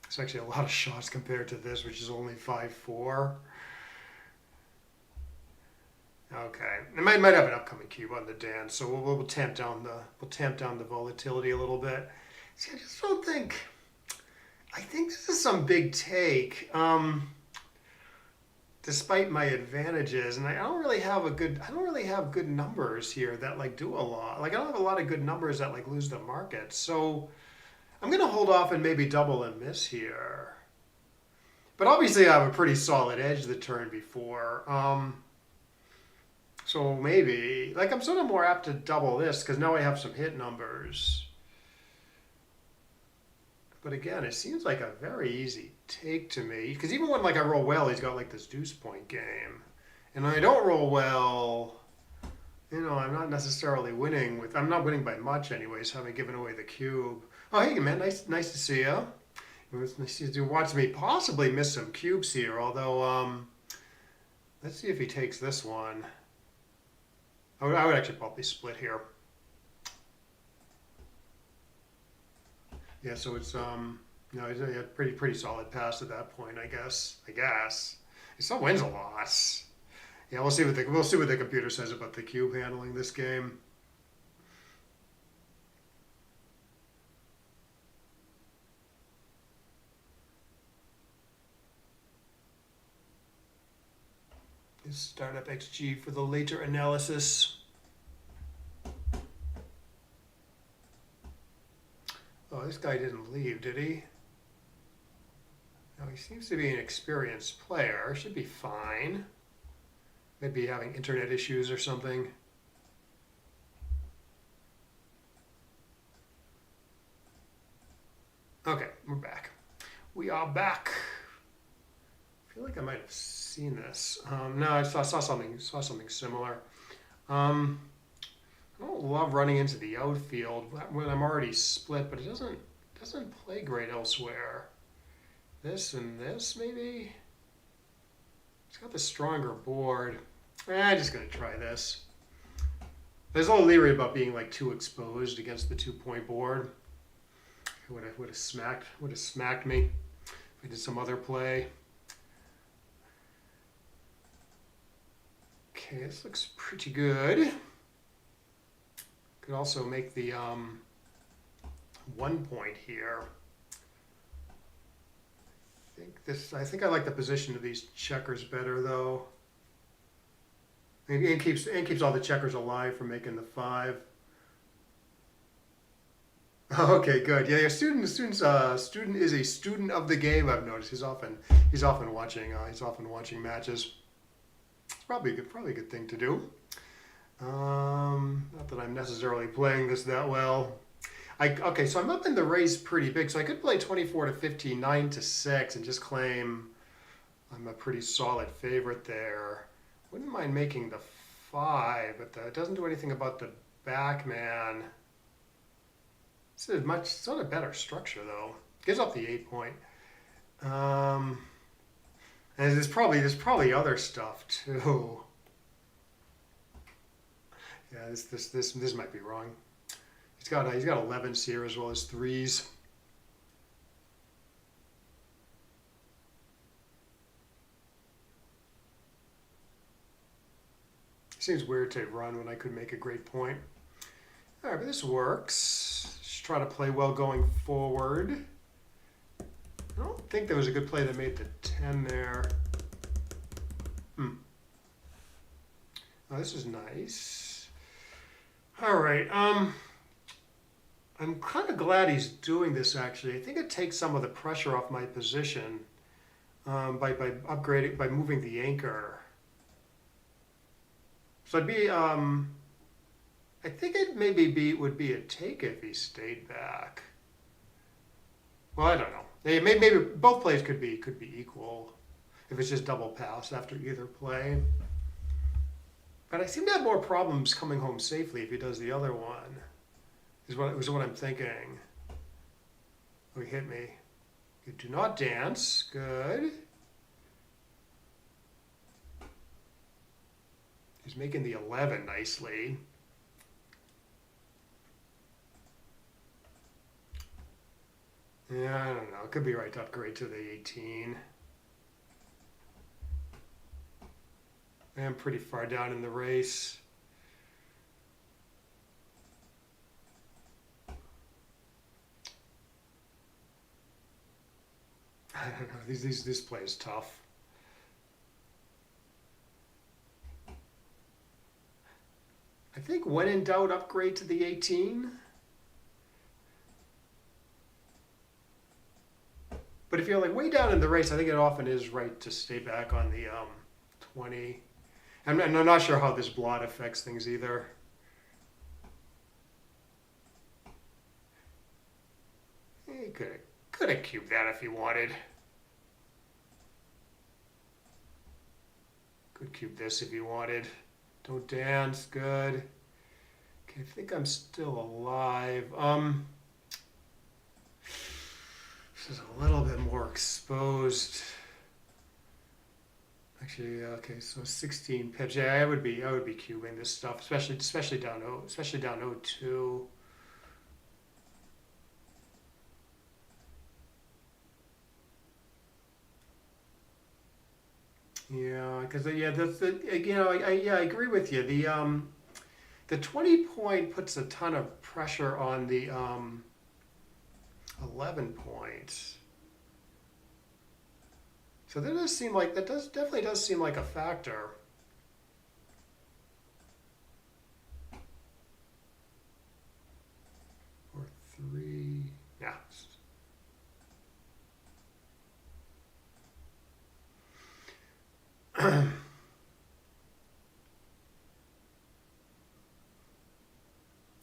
It's actually a lot of shots compared to this, which is only 5-4. Okay, it might have an upcoming cube on the dance, so we'll tamp down the volatility a little bit. See, I just don't think. I think this is some big take. Despite my advantages, and I don't really have good numbers here that like do a lot. Like I don't have a lot of good numbers that like lose the market. So I'm gonna hold off and maybe double and miss here. But obviously I have a pretty solid edge the turn before. So maybe like I'm sort of more apt to double this because now I have some hit numbers. But again, it seems like a very easy take to me. Because even when like I roll well, he's got like this deuce point game. And when I don't roll well, I'm not necessarily winning with. I'm not winning by much, anyways. Having given away the cube. Oh, hey man, nice to see you. It was nice to watch me possibly miss some cubes here. Although, let's see if he takes this one. I would actually probably split here. Yeah, so it's he's a pretty solid pass at that point, I guess. He still wins a loss. Yeah, we'll see what the computer says about the cube handling this game. Is startup XG for the later analysis. Oh, this guy didn't leave, did he? No, he seems to be an experienced player. Should be fine. Maybe having internet issues or something. Okay, we're back. We are back. I feel like I might have seen this. No, I saw something similar. I don't love running into the outfield when I'm already split, but it doesn't play great elsewhere. This and this maybe. It's got the stronger board. I'm just gonna try this. There's a little leery about being like too exposed against the 2-point board. Would have smacked me if I did some other play. Okay, this looks pretty good. Could also make the 1 point here. I think I like the position of these checkers better though. And keeps all the checkers alive from making the 5. Okay, good. Yeah, your student is a student of the game. I've noticed he's often watching matches. It's probably a good thing to do. Not that I'm necessarily playing this that well. Okay, so I'm up in the race pretty big, so I could play 24 to 15, 9 to 6, and just claim I'm a pretty solid favorite there. Wouldn't mind making the 5, but it doesn't do anything about the Backgammon. It's a better structure though. Gives up the 8 point. And there's probably other stuff too. Yeah, this might be wrong. He's got 11s here as well as 3s. Seems weird to run when I could make a great point. All right, but this works. Just try to play well going forward. I don't think there was a good play that made the 10 there. Oh, this is nice. All right. I'm kind of glad he's doing this, actually. I think it takes some of the pressure off my position by moving the anchor. So I'd be, I think it would be a take if he stayed back. Well, I don't know. Maybe both plays could be equal if it's just double pass after either play. But I seem to have more problems coming home safely if he does the other one. Is what I'm thinking. Oh, he hit me. You do not dance. Good. He's making the 11 nicely. Yeah, I don't know. It could be right to upgrade to the 18. I'm pretty far down in the race. I don't know. This play is tough. I think when in doubt, upgrade to the 18. But if you're like way down in the race, I think it often is right to stay back on the 20. I'm not sure how this blot affects things either. You could have cubed that if you wanted. Could cube this if you wanted. Don't dance. Good. Okay, I think I'm still alive. This is a little bit more exposed. Actually, okay, so 16 pips. Yeah, I would be cubing this stuff, especially down 0-2. Yeah, because I agree with you. The 20 point puts a ton of pressure on the 11 points. So that does seem like definitely does seem like a factor. Or 3. Yeah. Of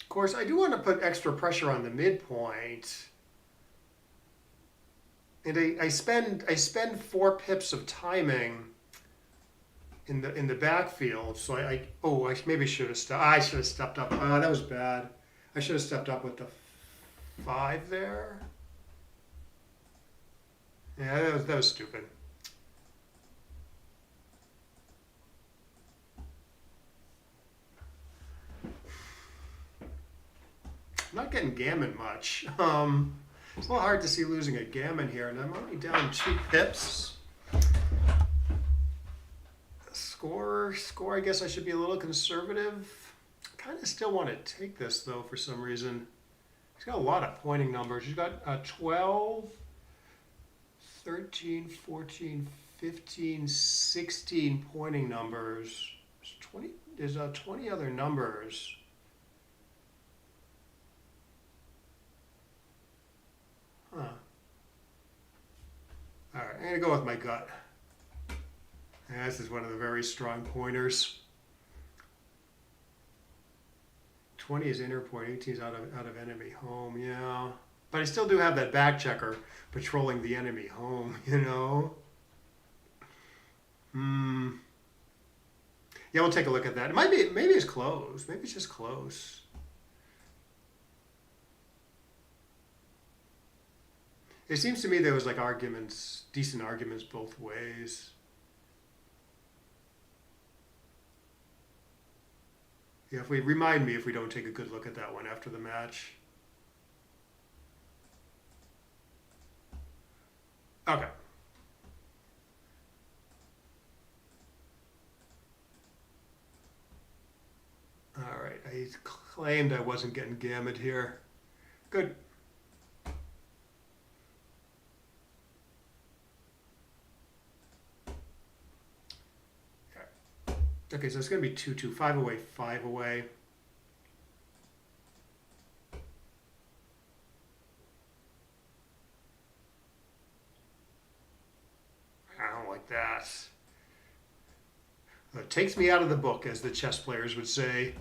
course, I do want to put extra pressure on the midpoint. And I spend 4 pips of timing in the backfield. So I maybe should have stepped. I should have stepped up. That was bad. I should have stepped up with the 5 there. Yeah, that was stupid. I'm not getting gammon much. It's a little hard to see losing a gammon here, and I'm only down 2 pips. Score. I guess I should be a little conservative. I kind of still want to take this though for some reason. He's got a lot of pointing numbers. He's got 12, 13, 14, 15, 16 pointing numbers. There's 20 other numbers. Huh. All right, I'm gonna go with my gut. Yeah, this is one of the very strong pointers. 20 is inner point, 18 is out of enemy home. Yeah, but I still do have that back checker patrolling the enemy home. Yeah, we'll take a look at that. It might be, maybe it's close. Maybe it's just close. It seems to me there was like decent arguments both ways. Yeah, if we don't take a good look at that one after the match. Okay. All right, I claimed I wasn't getting gammoned here. Good. Okay, so it's going to be 2-2, 5 away, 5 away. I don't like that. It takes me out of the book, as the chess players would say.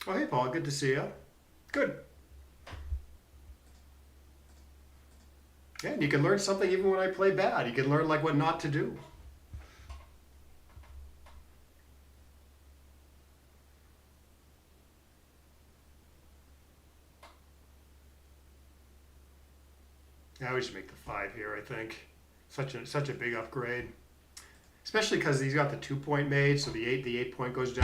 Oh, hey, Paul, good to see you. Good. Yeah, and you can learn something even when I play bad. You can learn like what not to do. I would just make the 5 here, I think. Such a big upgrade. especially because he's got the 2 point made, so the 8 point goes down.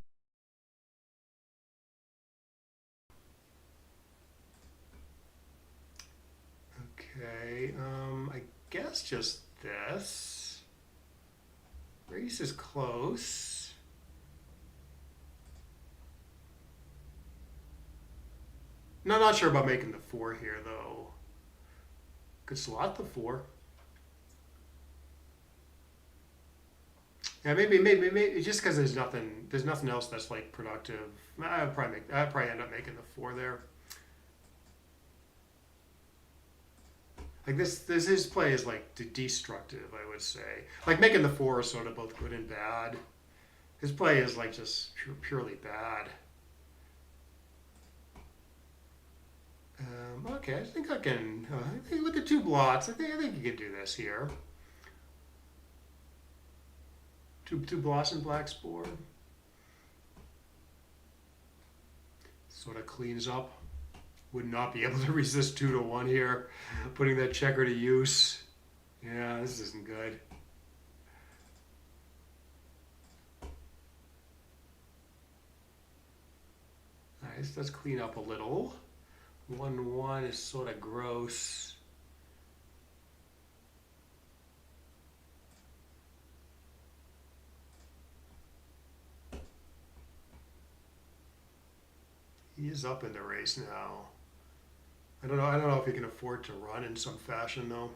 Okay, I guess just this. Race is close. No, not sure about making the 4 here though. Could slot the 4. Yeah, maybe just because there's nothing else that's like productive. I'd probably end up making the 4 there. Like this his play is like destructive, I would say. Like making the 4 is sort of both good and bad. His play is like just purely bad. Okay, I think I can. I think with the 2 blots, I think you can do this here. Two blots and black spore. Sort of cleans up. Would not be able to resist 2 to 1 here. Putting that checker to use. Yeah, this isn't good. Nice, let's clean up a little. 1-1 is sort of gross. He is up in the race now. I don't know if he can afford to run in some fashion though.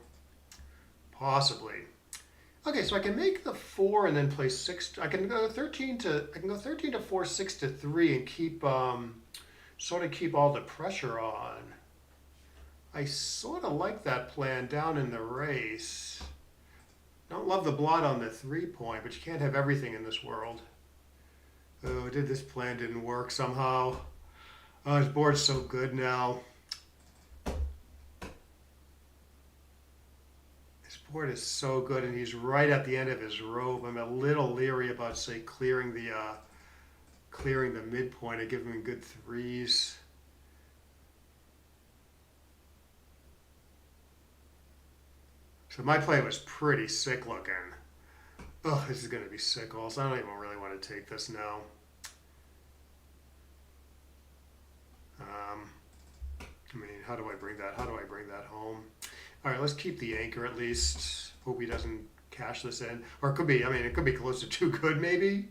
Possibly. Okay, so I can make the 4 and then play 6. I can go 13 to 4, 6 to 3 and keep sort of keep all the pressure on. I sort of like that plan down in the race. Don't love the blot on the 3 point, but you can't have everything in this world. Oh, this plan didn't work somehow. Oh, his board's so good now. His board is so good, and he's right at the end of his rope. I'm a little leery about, say, clearing the midpoint and giving him good 3s. So my play was pretty sick looking. Oh, this is going to be sick also. I don't even really want to take this now. I mean, how do I bring that home? All right, let's keep the anchor at least. Hope he doesn't cash this in. Or it could be, it could be close to too good maybe.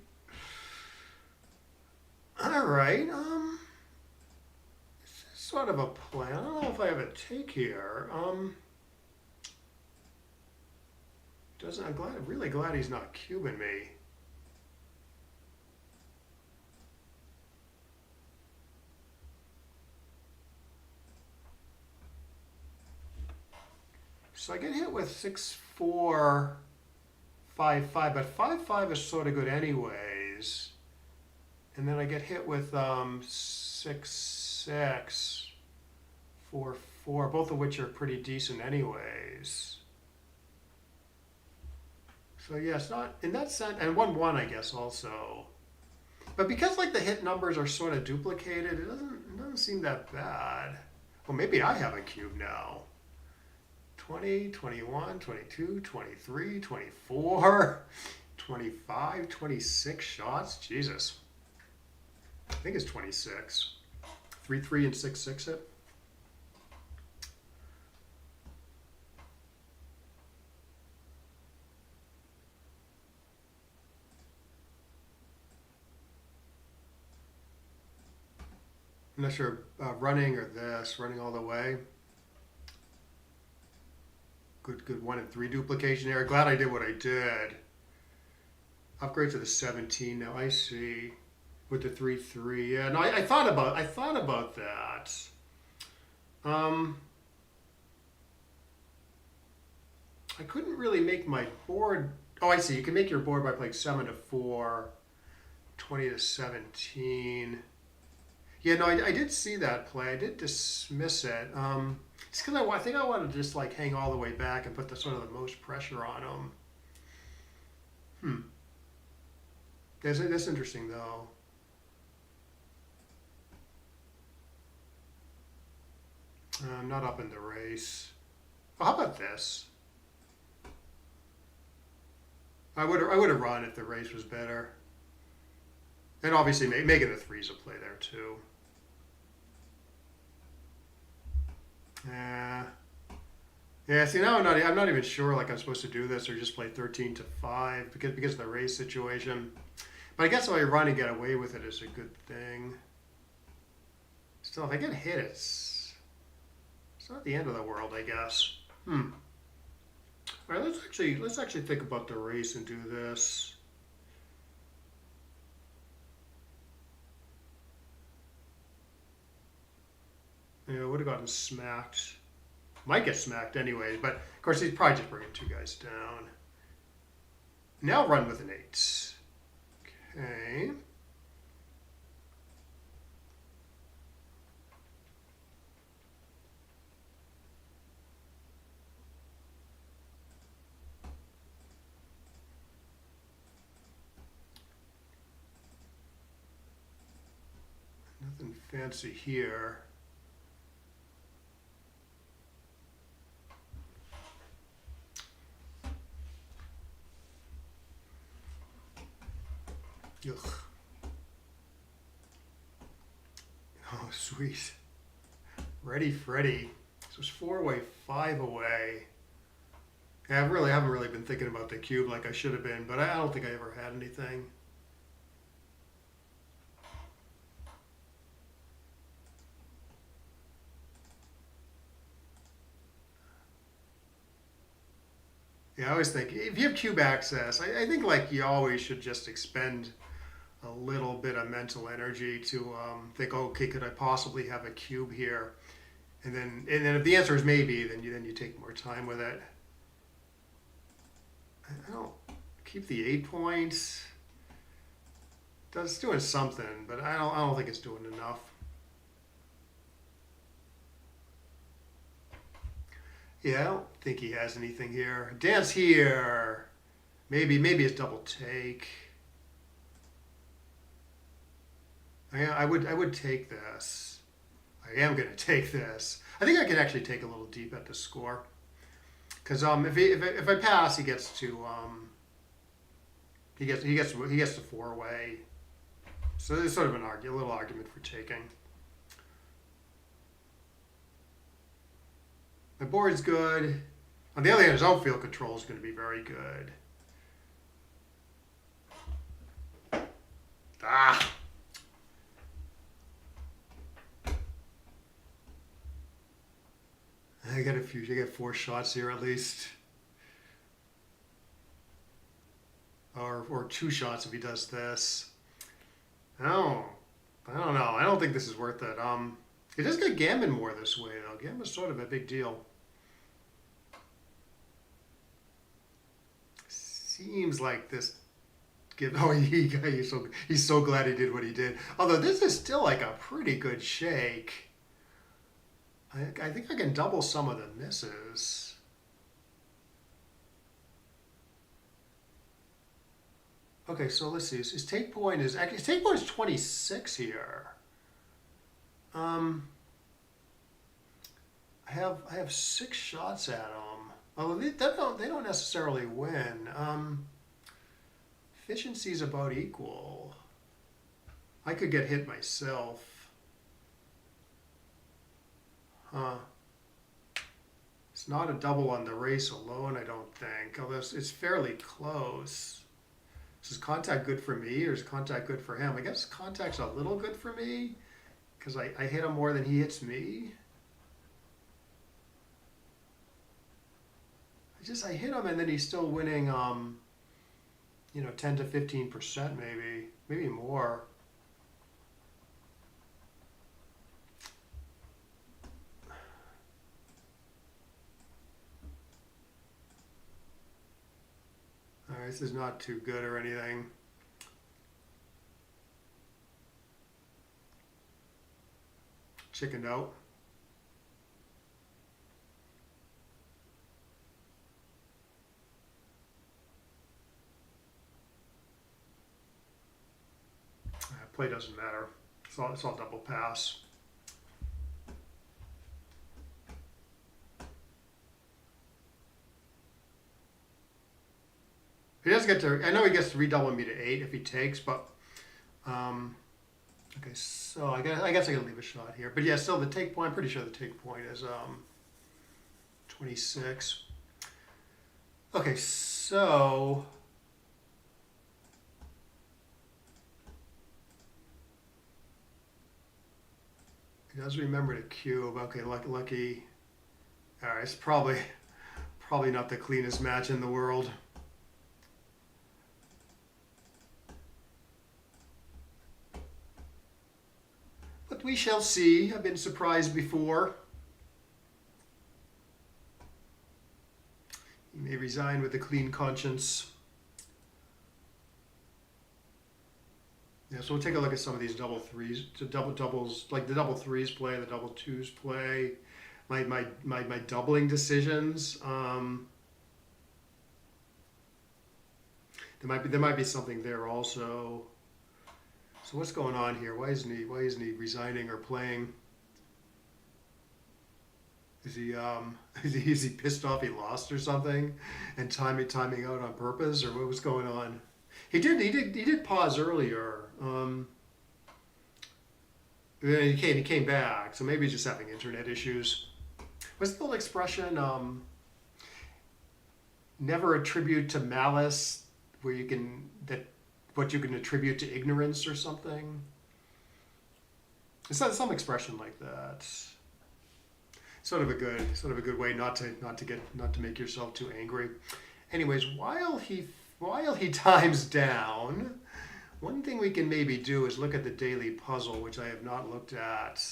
All right, this is sort of a plan. I don't know if I have a take here. I'm really glad he's not cubing me. So I get hit with 6-4, 5-5, but 5-5 is sort of good anyways. And then I get hit with 6-6, 4-4, both of which are pretty decent anyways. So yeah, it's not in that sense, and 1-1 I guess also. But because like the hit numbers are sort of duplicated, it doesn't seem that bad. Well, maybe I have a cube now. 20, 21, 22, 23, 24, 25, 26 shots. Jesus. I think it's 26. 3-3 and 6-6 it. I'm not sure running or this, running all the way. Good 1 and 3 duplication there. Glad I did what I did. Upgrade to the 17 now. I see. With the 3-3. Yeah, no, I thought about that. I couldn't really make my board. Oh, I see. You can make your board by playing 7-4, 20-17. Yeah, no, I did see that play. I did dismiss it. It's because I think I wanted to just like hang all the way back and put the sort of the most pressure on him. That's interesting though. I'm not up in the race. Oh, how about this? I would have run if the race was better. And obviously making the three's a play there too. Yeah. Yeah, see now I'm not even sure like I'm supposed to do this or just play 13 to 5 because of the race situation. But I guess if I run and get away with it is a good thing. Still, if I get hit, it's not the end of the world, I guess. All right, let's actually think about the race and do this. Yeah, I would have gotten smacked. Might get smacked anyway, but of course he's probably just bringing two guys down. Now run with an 8. Okay. Nothing fancy here. Ugh. Oh, sweet. Ready, Freddy. So it's 4 away, 5 away. Yeah, haven't really been thinking about the cube like I should have been, but I don't think I ever had anything. Yeah, I always think if you have cube access, I think like you always should just expend a little bit of mental energy to think, okay, could I possibly have a cube here? And then if the answer is maybe, then you take more time with it. I don't keep the 8 points. It's doing something, but I don't think it's doing enough. Yeah, I don't think he has anything here. Dance here. Maybe it's double take. Yeah, I would take this. I am gonna take this. I think I can actually take a little deep at the score. Because if I pass, he gets to 4 away. So there's sort of a little argument for taking. My board's good. On the other hand, his outfield control is going to be very good. Ah! I get 4 shots here at least. Or 2 shots if he does this. Oh, I don't know. I don't think this is worth it. It does get Gammon more this way, though. Gammon's sort of a big deal. Seems like this. He's so glad he did what he did. Although this is still like a pretty good shake. I think I can double some of the misses. Okay, so let's see. His take point is 26 here. I have 6 shots at them. Although they don't necessarily win. Efficiency is about equal. I could get hit myself. Huh. It's not a double on the race alone, I don't think. Although it's fairly close. Is contact good for me or is contact good for him? I guess contact's a little good for me because I hit him more than he hits me. I hit him and then he's still winning 10 to 15% maybe more. All right, this is not too good or anything. Chickened out. Play doesn't matter. It's all double pass. He does get to. I know he gets to redouble me to 8 if he takes, but okay. So I guess I can leave a shot here. But yeah, still the take point. I'm pretty sure the take point is 26. Okay, so he does remember to cube. Okay, lucky. All right, it's probably not the cleanest match in the world. But we shall see. I've been surprised before. He may resign with a clean conscience. Yeah, so we'll take a look at some of these double threes, doubles, like the double threes play, the double twos play, my doubling decisions. There might be something there also. So what's going on here? Why isn't he resigning or playing? Is he is he pissed off he lost or something, and timing out on purpose, or what was going on? He did pause earlier. He came back, so maybe he's just having internet issues. What's the old expression? Never attribute to malice, where you can what you can attribute to ignorance or something. It's some expression like that. Sort of a good way not to make yourself too angry. Anyways, while he times down, one thing we can maybe do is look at the daily puzzle, which I have not looked at.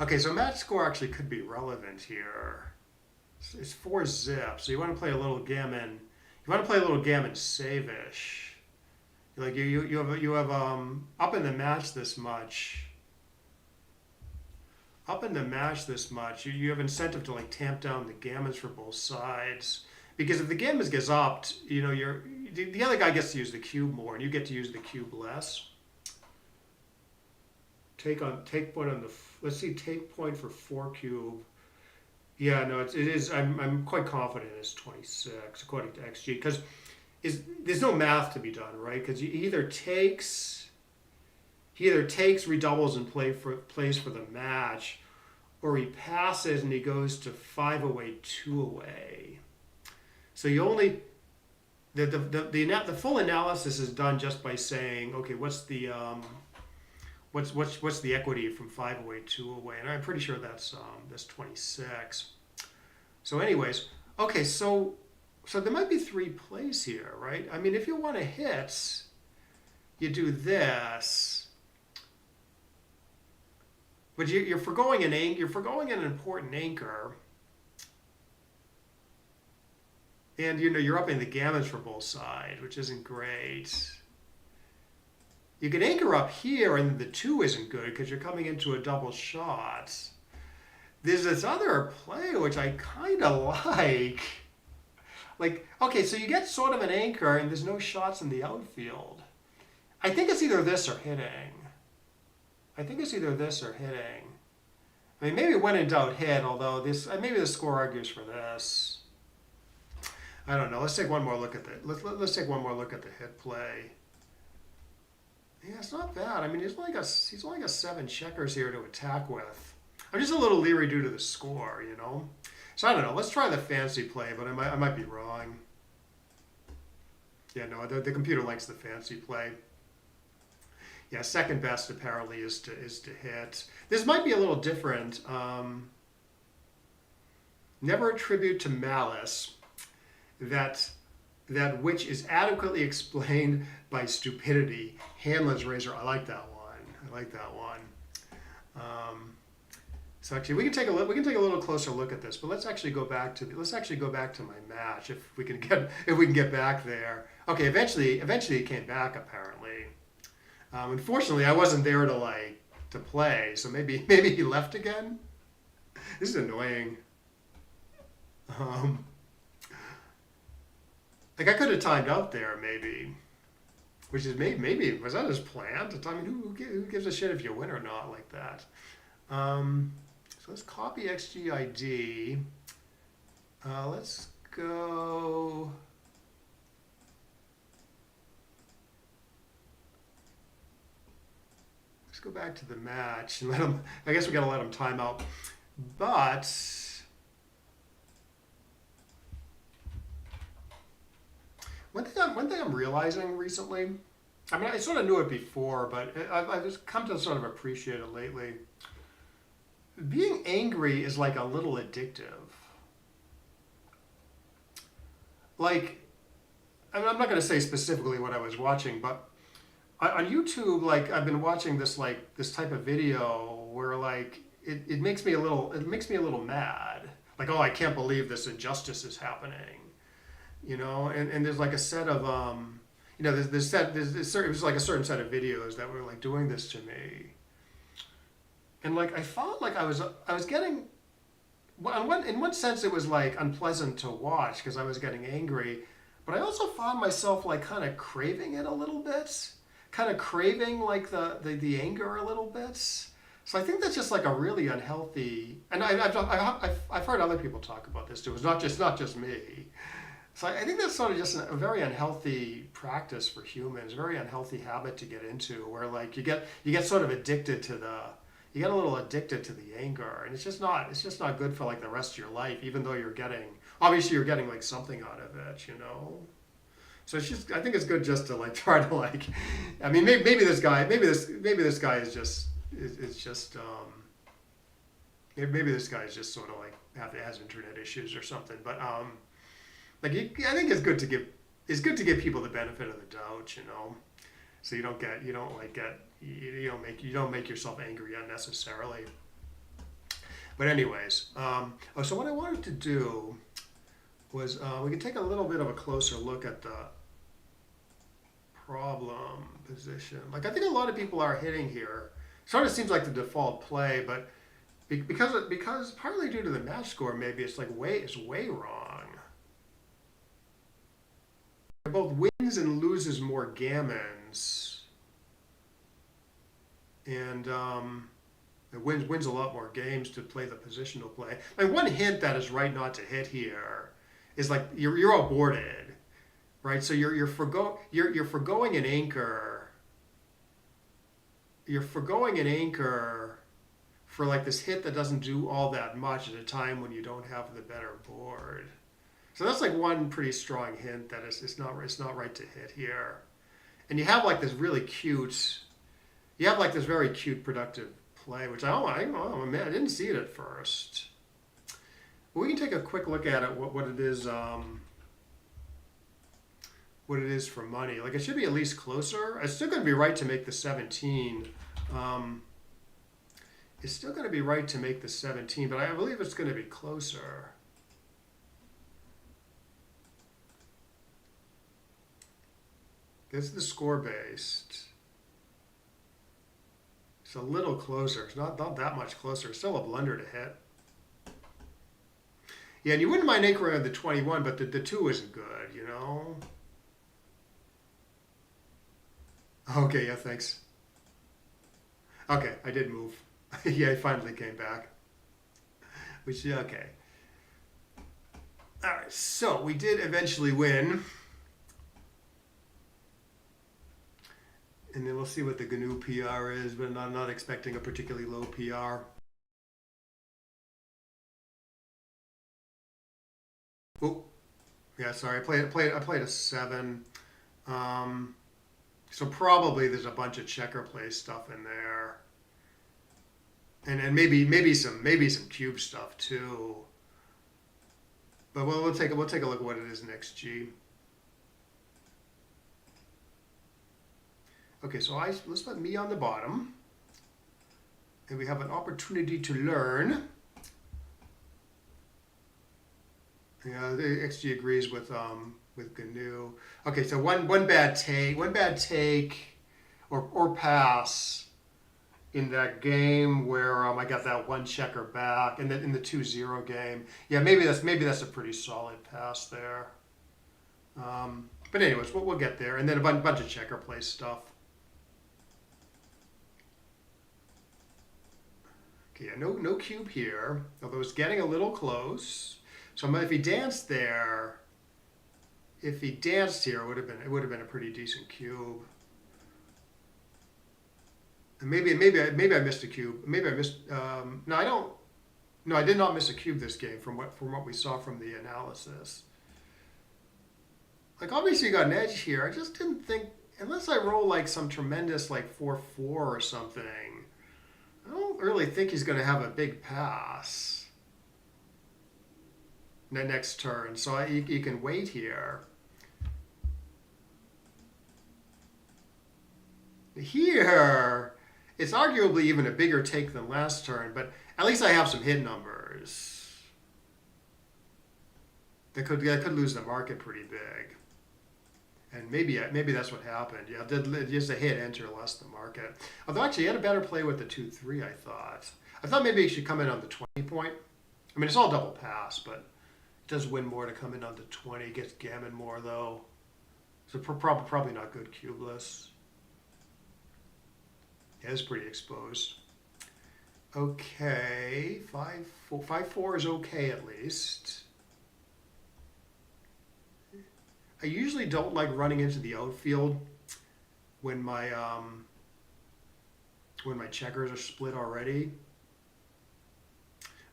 Okay, so match score actually could be relevant here. It's 4 zip, so you want to play a little gammon. You want to play a little gammon save-ish. Like you have up in the match this much. Up in the match this much, you have incentive to like tamp down the gammons for both sides. Because if the gammons gets upped, the other guy gets to use the cube more, and you get to use the cube less. Take point on the. Let's see, take point for 4 cube. Yeah, no, it is. I'm quite confident it's 26 according to XG, because there's no math to be done, right? Because he either takes, redoubles and plays for the match, or he passes and he goes to 5 away, 2 away. So you only the full analysis is done just by saying, okay, what's the equity from 5 away, 2 away, and I'm pretty sure that's 26. So anyways, okay, so there might be 3 plays here, right? I mean, if you want to hit, you do this, but you're forgoing an important anchor. And you're upping the gammons for both sides, which isn't great. You can anchor up here, and the 2 isn't good because you're coming into a double shot. There's this other play which I kind of like. Like, okay, so you get sort of an anchor, and there's no shots in the outfield. I think it's either this or hitting. I mean, maybe when in doubt, hit. Although maybe the score argues for this. I don't know. Let's take one more look at let's take one more look at the hit play. Yeah, it's not bad. I mean, he's only got 7 checkers here to attack with. I'm just a little leery due to the score, So I don't know. Let's try the fancy play, but I might be wrong. Yeah, no, the computer likes the fancy play. Yeah, second best apparently is to hit. This might be a little different. Never attribute to malice that which is adequately explained by stupidity. Hanlon's razor. I like that one. So actually, we can take a little closer look at this. But let's actually go back to my match if we can get back there. Okay, eventually it came back apparently. Unfortunately, I wasn't there to play, so maybe he left again. This is annoying. Like I could have timed out there maybe, which is maybe was that his plan to time? Who gives a shit if you win or not like that? So let's copy XGID. Let's go. go back to the match and let him. I guess we got to let him time out. But one thing I'm realizing recently. I mean, I sort of knew it before, but I've just come to sort of appreciate it lately. Being angry is like a little addictive. Like, I mean, I'm not going to say specifically what I was watching, but on YouTube, like I've been watching this type of video where like it makes me a little mad. Like, oh, I can't believe this injustice is happening, and there's like a set of it was like a certain set of videos that were like doing this to me, and like I felt like I was getting, well, in one sense it was like unpleasant to watch because I was getting angry, but I also found myself like kind of craving it a little bit, kind of craving like the anger a little bit. So I think that's just like a really unhealthy, and I've heard other people talk about this too. It's not just me. So I think that's sort of just a very unhealthy practice for humans, a very unhealthy habit to get into, where like you get sort of addicted to you get a little addicted to the anger, and it's just not good for like the rest of your life, even though you're getting like something out of it. So I think it's good just to like try to like, I mean maybe this guy is just maybe this guy is just sort of like has internet issues or something, but like I think it's good to give people the benefit of the doubt. So you don't make yourself angry unnecessarily. But anyways, so what I wanted to do was we could take a little bit of a closer look at the problem position. Like I think a lot of people are hitting here. Sort of seems like the default play, but because partly due to the match score, maybe it's way wrong. Both wins and loses more gammons, and it wins a lot more games to play the positional play. And one hint that is right not to hit here is like you're all boarded, right? So you're forgoing an anchor. You're forgoing an anchor for like this hit that doesn't do all that much at a time when you don't have the better board. So that's like one pretty strong hint that it's not right to hit here. And you have like this very cute productive play, which I didn't see it at first. But we can take a quick look at it, what it is for money. Like it should be at least closer. It's still going to be right to make the 17. It's still going to be right to make the 17, but I believe it's going to be closer. This is the score based. It's a little closer. It's not that much closer. It's still a blunder to hit. Yeah, and you wouldn't mind anchoring on the 21, but the 2 isn't good, Okay, yeah, thanks. Okay, I did move. Yeah, I finally came back. Which, yeah, okay. All right, so we did eventually win. And then we'll see what the GNU PR is, but I'm not expecting a particularly low PR. Oh, yeah, sorry. I played a 7. So probably there's a bunch of checker play stuff in there, and maybe some cube stuff too. But we'll take a look at what it is next G. Okay, so let's put me on the bottom, and we have an opportunity to learn. Yeah, the XG agrees with GNU. Okay, so one bad take, or pass in that game where I got that one checker back in the 2-0 game. Yeah, maybe that's a pretty solid pass there. But anyways, we'll get there, and then a bunch of checker play stuff. Okay, yeah, no cube here, although it's getting a little close. So if he danced there, it would have been a pretty decent cube. Maybe I missed a cube. Maybe I missed. No, I don't. No, I did not miss a cube this game from what we saw from the analysis. Like obviously you got an edge here. I just didn't think unless I roll like some tremendous like 4-4 or something. I don't really think he's going to have a big pass next turn. So you can wait here. Here, it's arguably even a bigger take than last turn, but at least I have some hit numbers. That could lose the market pretty big. And maybe that's what happened. Yeah, just a hit enter less the market. Although actually, he had a better play with the 2-3. I thought maybe he should come in on the 20 point. I mean, it's all double pass, but it does win more to come in on the 20. Gets gammon more though. So probably not good cubeless. Yeah, it's pretty exposed. Okay, 5-4 is okay at least. I usually don't like running into the outfield when my checkers are split already.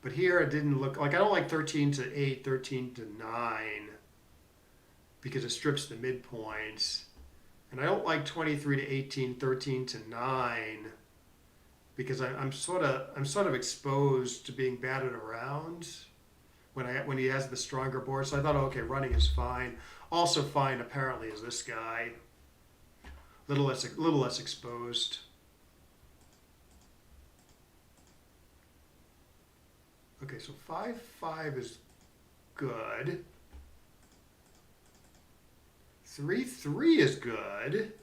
But here it didn't look like I don't like 13-8, 13-9 because it strips the midpoints. And I don't like 23-18, 13-9 because I'm sort of exposed to being batted around when he has the stronger board. So I thought, okay, running is fine. Also fine apparently is this guy. Little less exposed. Okay, so 5-5 is good. 3-3 is good.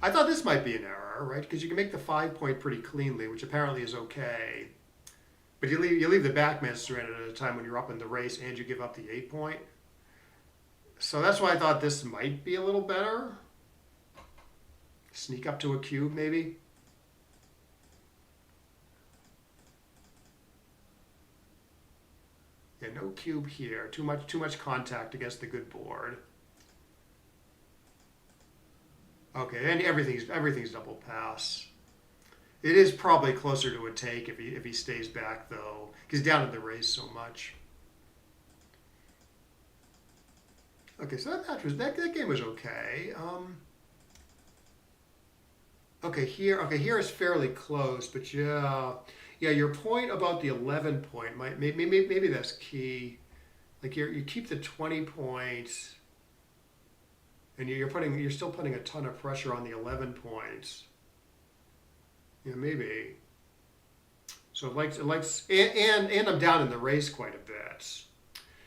I thought this might be an error, right? Because you can make the 5 point pretty cleanly, which apparently is okay. But you leave the backman surrendered at a time when you're up in the race and you give up the 8 point. So that's why I thought this might be a little better. Sneak up to a cube maybe. Yeah, no cube here. Too much contact against the good board. Okay, and everything's double pass. It is probably closer to a take if he stays back though, because he's down in the race so much. Okay, so that game was okay. Here is fairly close, but yeah, your point about the 11 point maybe that's key. Like you keep the 20 points, and you're still putting a ton of pressure on the 11 points. Yeah, maybe. So it likes, and I'm down in the race quite a bit.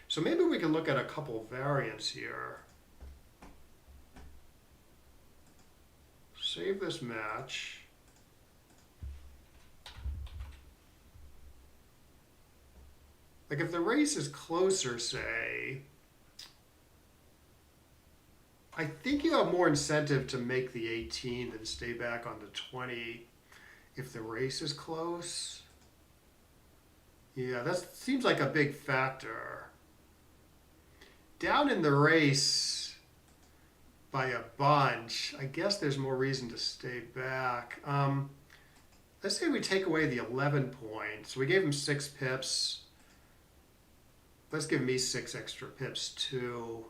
So maybe we can look at a couple variants here. Save this match. Like if the race is closer, say, I think you have more incentive to make the 18 than stay back on the 20 if the race is close. Yeah, that seems like a big factor. Down in the race by a bunch, I guess there's more reason to stay back. Let's say we take away the 11 points. We gave him 6 pips. Let's give me 6 extra pips too.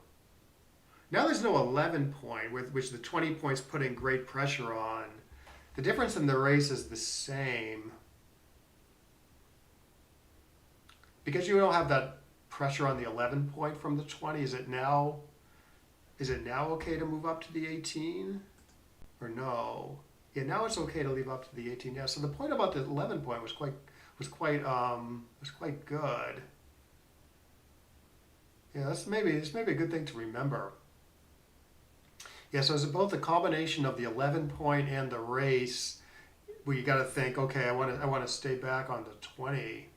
Now there's no 11 point, with which the 20 points putting great pressure on. The difference in the race is the same. Because you don't have that pressure on the 11 point from the 20, is it now okay to move up to the 18? Or no? Yeah, now it's okay to leave up to the 18. Yeah, so the point about the 11 point was quite good. Yeah, this may be a good thing to remember. Yeah, so it's both the combination of the 11 point and the race where you got to think, okay, I want to stay back on the 20.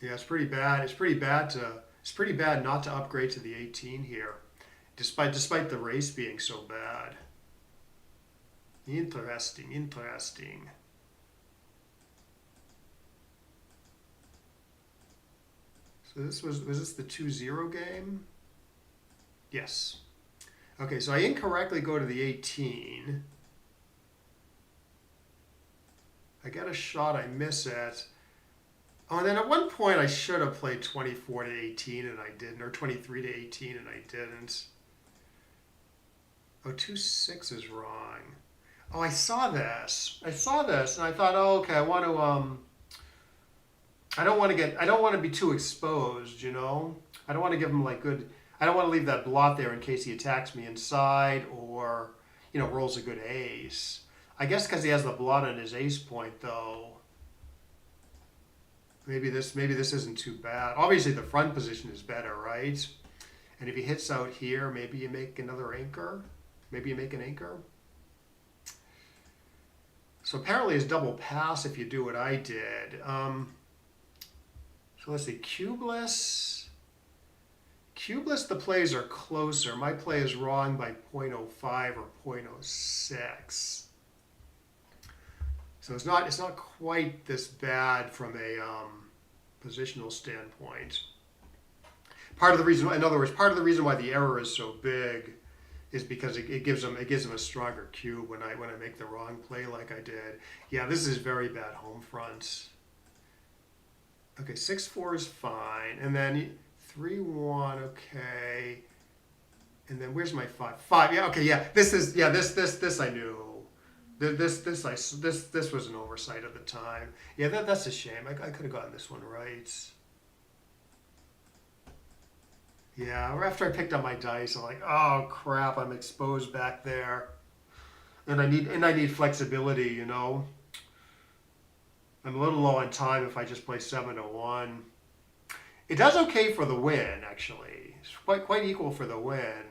Yeah, it's pretty bad. It's pretty bad not to upgrade to the 18 here, despite the race being so bad. Interesting. So was this the 2-0 game? Yes. Okay, so I incorrectly go to the 18. I get a shot, I miss it. Oh, and then at one point I should have played 24 to 18 and I didn't, or 23 to 18 and I didn't. Oh, 2-6 is wrong. Oh, I saw this. I saw this and I thought, oh, okay, I want to I don't want to be too exposed, you know? I don't want to give him like good, I don't want to leave that blot there in case he attacks me inside or, you know, rolls a good ace. I guess because he has the blot on his ace point though. Maybe this isn't too bad. Obviously the front position is better, right? And if he hits out here, maybe you make another anchor. Maybe you make an anchor. So apparently it's double pass if you do what I did. So let's see, cubeless. Cubeless, the plays are closer. My play is wrong by 0.05 or 0.06. So it's not quite this bad from a positional standpoint. Part of the reason, in other words, part of the reason why the error is so big is because it gives them a stronger cube when I make the wrong play like I did. Yeah, this is very bad home front. Okay, 6-4 is fine, and then 3-1. Okay, and then where's my 5? Yeah, okay, yeah. This I knew. This was an oversight at the time. Yeah, that's a shame. I could have gotten this one right. Yeah, after I picked up my dice, I'm like, oh crap, I'm exposed back there, and I need flexibility. You know, I'm a little low on time if I just play 7-1. It does okay for the win, actually. It's quite equal for the win,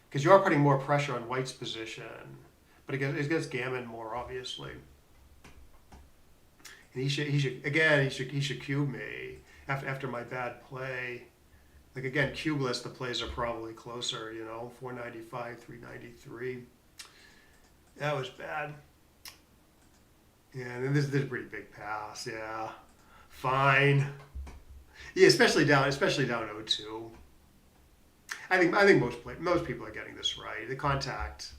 because you are putting more pressure on White's position, but it gets Gammon more obviously. And he should cube me after my bad play. Like again, cubeless, the plays are probably closer, you know, 495, 393. That was bad. Yeah, and then this is a pretty big pass, yeah. Fine. Yeah, especially down 0-2. I think most people are getting this right. The contact,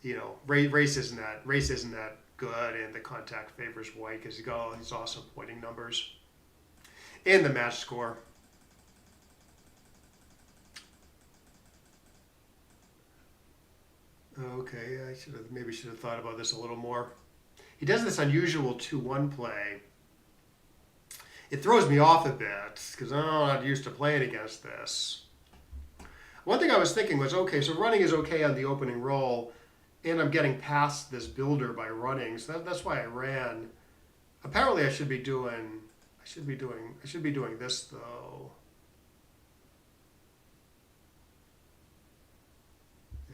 you know, race isn't that good, and the contact favors White because he's got all these awesome pointing numbers. And the match score. Okay, I maybe should have thought about this a little more. He does this unusual 2-1 play. It throws me off a bit because I'm not used to playing against this. One thing I was thinking was, okay, so running is okay on the opening roll, and I'm getting past this builder by running, so that's why I ran. Apparently, I should be doing this though.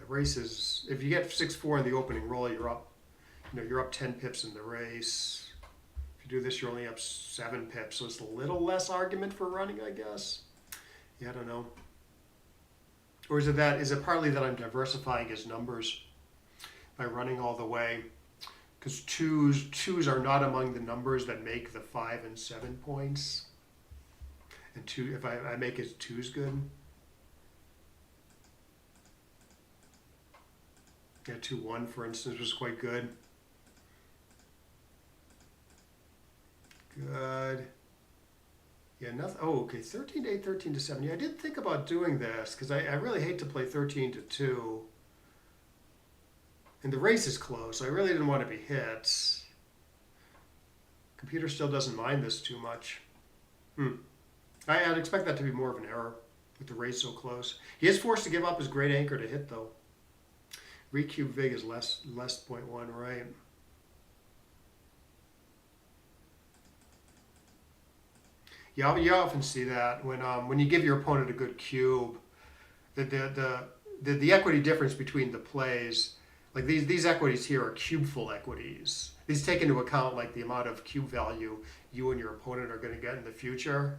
Races, if you get 6-4 in the opening roll, you're up 10 pips in the race. If you do this, you're only up 7 pips, so it's a little less argument for running, I guess. Yeah, I don't know. Or is it partly that I'm diversifying his numbers by running all the way? Because twos are not among the numbers that make the 5 and 7 points. And if I make his twos good. Yeah, 2-1, for instance, was quite good. Good. Yeah, nothing. Oh, okay, 13 to 8, 13 to 7. Yeah, I did think about doing this because I really hate to play 13 to 2. And the race is close, so I really didn't want to be hit. Computer still doesn't mind this too much. I'd expect that to be more of an error with the race so close. He is forced to give up his great anchor to hit, though. Recube Vig is less 0.1, right? Yeah, you often see that when you give your opponent a good cube, the equity difference between the plays, like these equities here are cubeful equities. These take into account like the amount of cube value you and your opponent are going to get in the future.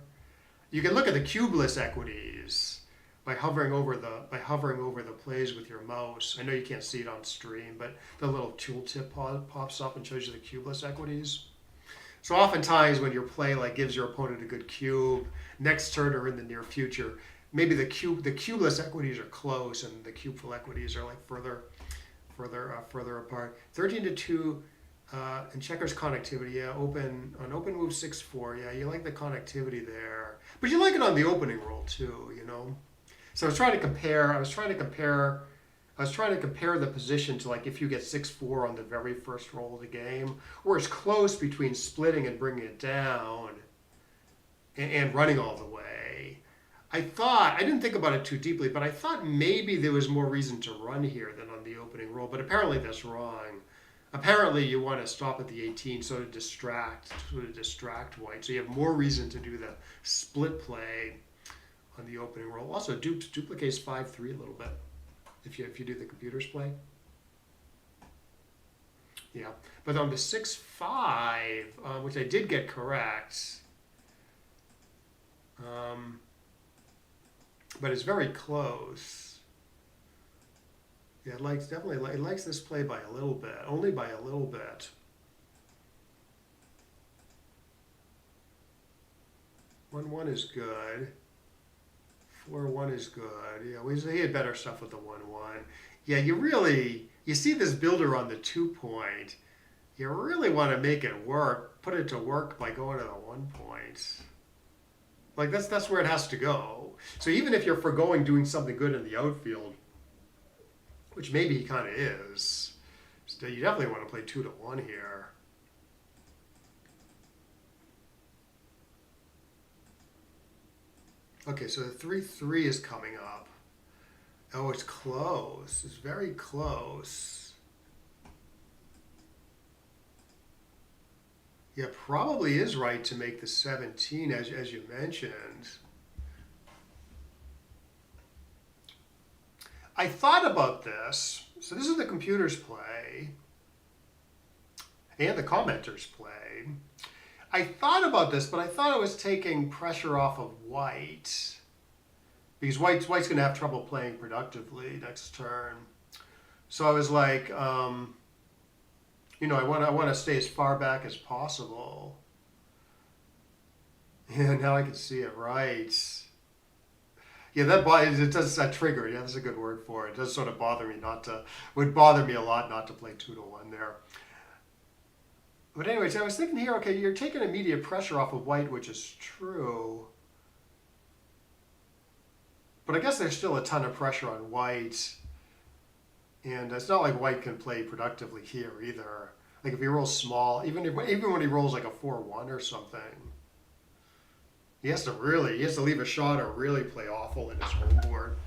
You can look at the cubeless equities by hovering over the plays with your mouse. I know you can't see it on stream, but the little tooltip pops up and shows you the cubeless equities. So oftentimes when your play like gives your opponent a good cube, next turn or in the near future, maybe the cubeless equities are close and the cubeful equities are like further apart. 13-2 and checkers connectivity. Yeah, open move 6-4. Yeah, you like the connectivity there, but you like it on the opening roll too. You know. So I was trying to compare. The position to like if you get 6-4 on the very first roll of the game, or it's close between splitting and bringing it down, and running all the way. I didn't think about it too deeply, but I thought maybe there was more reason to run here than on the opening roll. But apparently that's wrong. Apparently you want to stop at the 18 so to distract white. So you have more reason to do the split play on the opening roll. Also duplicates 5-3 a little bit if you do the computer's play. Yeah, but on the 6-5, which I did get correct, but it's very close. Yeah, it likes this play by a little bit, only by a little bit. One is good. 4-1 is good. Yeah, he had better stuff with the 1-1. Yeah, you see this builder on the 2-point. You really want to make it work, put it to work by going to the 1 point. Like that's where it has to go. So even if you're foregoing doing something good in the outfield, which maybe he kind of is, still you definitely want to play 2-1 here. Okay, so the 3-3 is coming up. Oh, it's close. It's very close. Yeah, probably is right to make the 17 as you mentioned. I thought about this. So this is the computer's play and the commenter's play. I thought about this, but I thought I was taking pressure off of white because white's going to have trouble playing productively next turn. So I was like, I want to stay as far back as possible. Yeah, now I can see it right. Yeah, that trigger. Yeah, that's a good word for it. It does sort of bother me would bother me a lot not to play 2-1 there. But anyways, I was thinking here, okay, you're taking immediate pressure off of white, which is true. But I guess there's still a ton of pressure on white. And it's not like white can play productively here either. Like if he rolls small, even when he rolls like a 4-1 or something, he has to leave a shot or really play awful in his home board.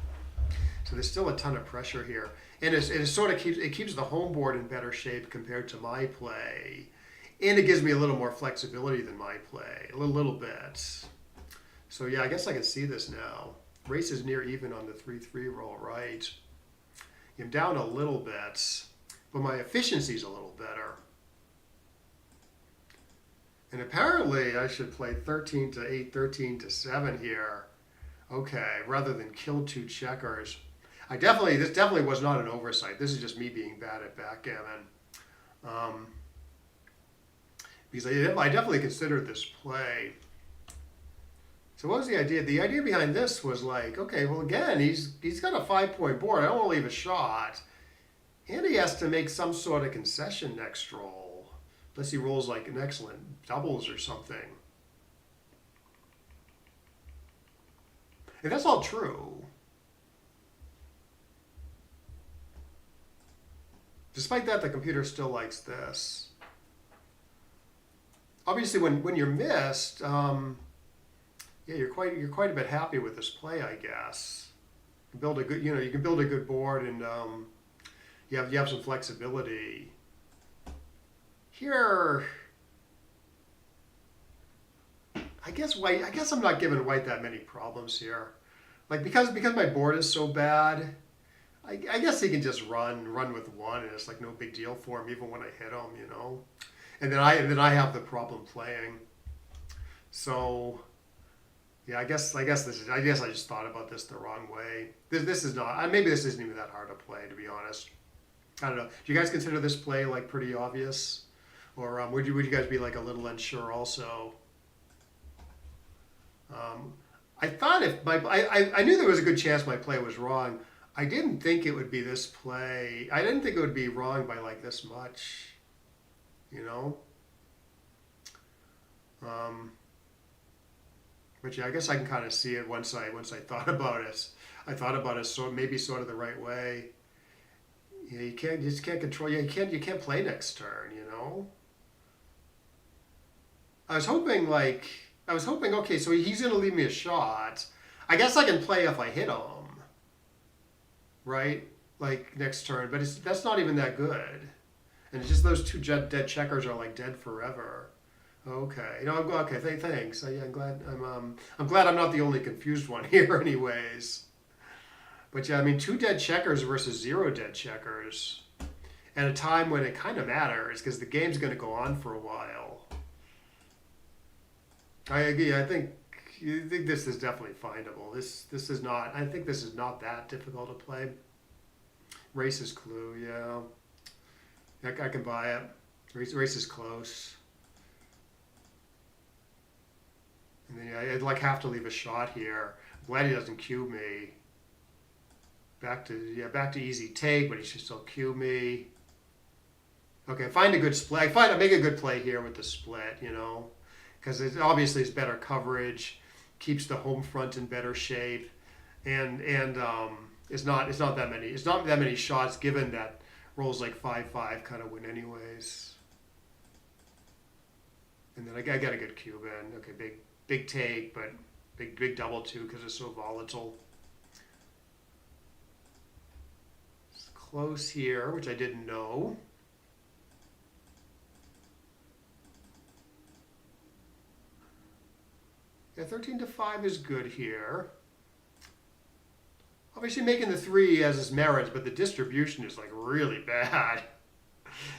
So there's still a ton of pressure here. And it keeps the home board in better shape compared to my play. And it gives me a little more flexibility than my play, a little bit. So yeah, I guess I can see this now. Race is near even on the 3-3 roll, right? I'm down a little bit, but my efficiency's a little better. And apparently I should play 13-8, 13-7 here. Okay, rather than kill 2 checkers. This definitely was not an oversight. This is just me being bad at backgammon. Because I definitely considered this play. So what was the idea? The idea behind this was like, okay, well again, he's got a 5-point board. I don't want to leave a shot. And he has to make some sort of concession next roll. Unless he rolls like an excellent doubles or something. If that's all true, despite that, the computer still likes this. Obviously, when you're missed, yeah, you're quite a bit happy with this play, I guess. You can build a good board, and you have some flexibility. Here, I guess I'm not giving white that many problems here. Like because my board is so bad, I guess he can just run with 1, and it's like no big deal for him, even when I hit him, you know. And then I have the problem playing. So yeah, I guess I just thought about this the wrong way. This is not. Maybe this isn't even that hard to play, to be honest. I don't know. Do you guys consider this play like pretty obvious, or would you guys be like a little unsure also? I thought if my I knew there was a good chance my play was wrong. I didn't think it would be this play. I didn't think it would be wrong by like this much. You know. Um, but yeah, I guess I can kind of see it once I thought about it. I thought about it maybe sort of the right way. Yeah, you just can't control. Yeah, you can't play next turn. You know. I was hoping like I was hoping. Okay, so he's gonna leave me a shot. I guess I can play if I hit him, right? Like next turn, but that's not even that good. And it's just those two dead checkers are like dead forever. Okay, okay. Thanks. Yeah, I'm glad I'm not the only confused one here, anyways. But yeah, I mean, two dead checkers versus zero dead checkers at a time when it kind of matters because the game's going to go on for a while. I agree. I think this is definitely findable. This is not. I think this is not that difficult to play. Race is clue. Yeah, I can buy it. Race is close. And then yeah, I'd like have to leave a shot here. I'm glad he doesn't cube me. Back to easy take, but he should still cube me. Okay, find a good split. I make a good play here with the split, because it obviously is better coverage, keeps the home front in better shape, and it's not that many shots given that rolls like 5-5 kind of win anyways. And then I got a good cube in. Okay, big take, but big double too because it's so volatile. It's close here, which I didn't know. Yeah, 13-5 is good here. Obviously making the 3 has its merits, but the distribution is like really bad.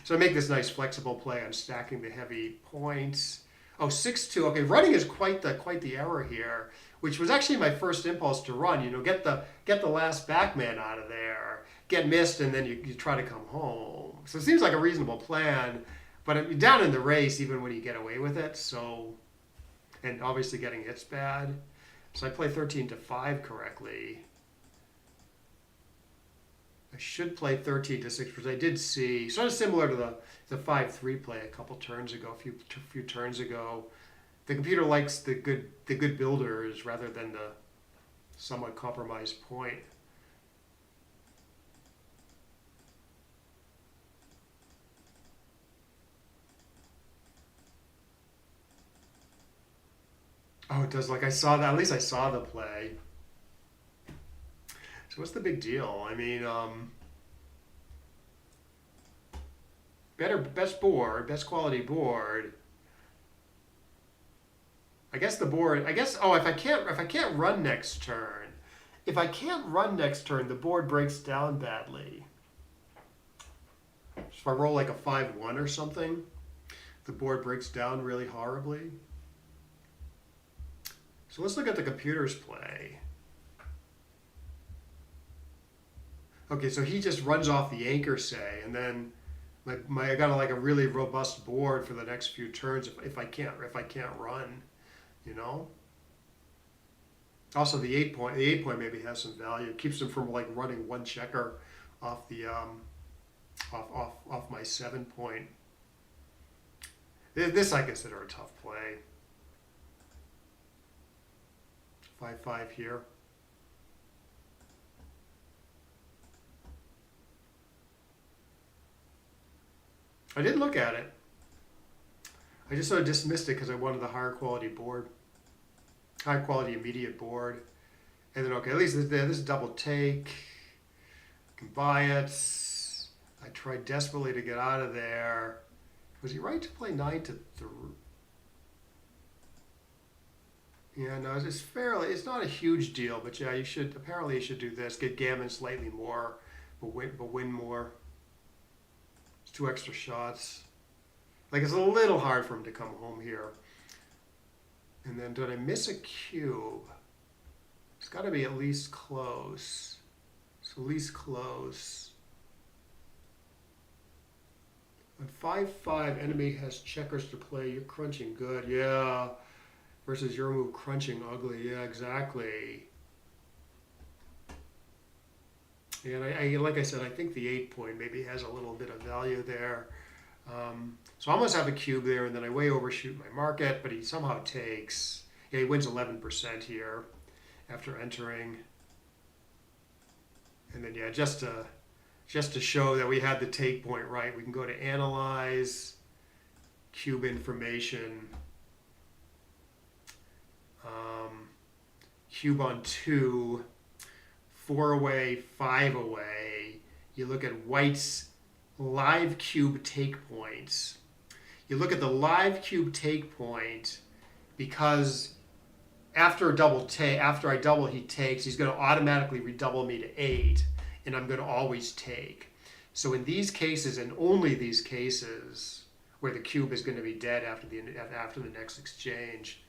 So I make this nice flexible play on stacking the heavy points. Oh, 6-2. Okay, running is quite the error here, which was actually my first impulse to run. Get the last backman out of there, get missed, and then you try to come home. So it seems like a reasonable plan, but down in the race, even when you get away with it. So, and obviously getting hits bad. So I play 13-5 correctly. I should play 13-6 because I did see sort of similar to the 5-3 play a few turns ago. The computer likes the good builders rather than the somewhat compromised point. Oh, it does. Like I saw that. At least I saw the play. So what's the big deal? I mean, best quality board. I guess the board. I guess. Oh, if I can't run next turn, the board breaks down badly. So if I roll like a 5-1 or something, the board breaks down really horribly. So let's look at the computer's play. Okay, so he just runs off the anchor, say, and then I got like a really robust board for the next few turns if I can't run, Also, the 8 point maybe has some value. It keeps him from like running one checker off the off my 7 point. This I consider a tough play. 5-5 here. I did look at it. I just sort of dismissed it because I wanted the higher quality immediate board. And then, okay, at least this is double take. I can buy it. I tried desperately to get out of there. Was he right to play 9-3? Yeah, no, it's not a huge deal, but yeah, apparently you should do this. Get gammon slightly more, but win more. 2 extra shots. Like it's a little hard for him to come home here. And then did I miss a cube? It's got to be at least close. So at least close. On 5-5, enemy has checkers to play. You're crunching good. Yeah. versus your move crunching ugly. Yeah, exactly. And I like I said, I think the 8 point maybe has a little bit of value there. So I almost have a cube there, and then I way overshoot my market, but he somehow takes. Yeah, he wins 11% here after entering. And then yeah, just to show that we had the take point right, we can go to analyze, cube information, cube on 2, 4 away, 5 away. You look at white's live cube take points. You look at the live cube take point because after I double, he takes. He's going to automatically redouble me to 8, and I'm going to always take. So in these cases, and only these cases, where the cube is going to be dead after the next exchange,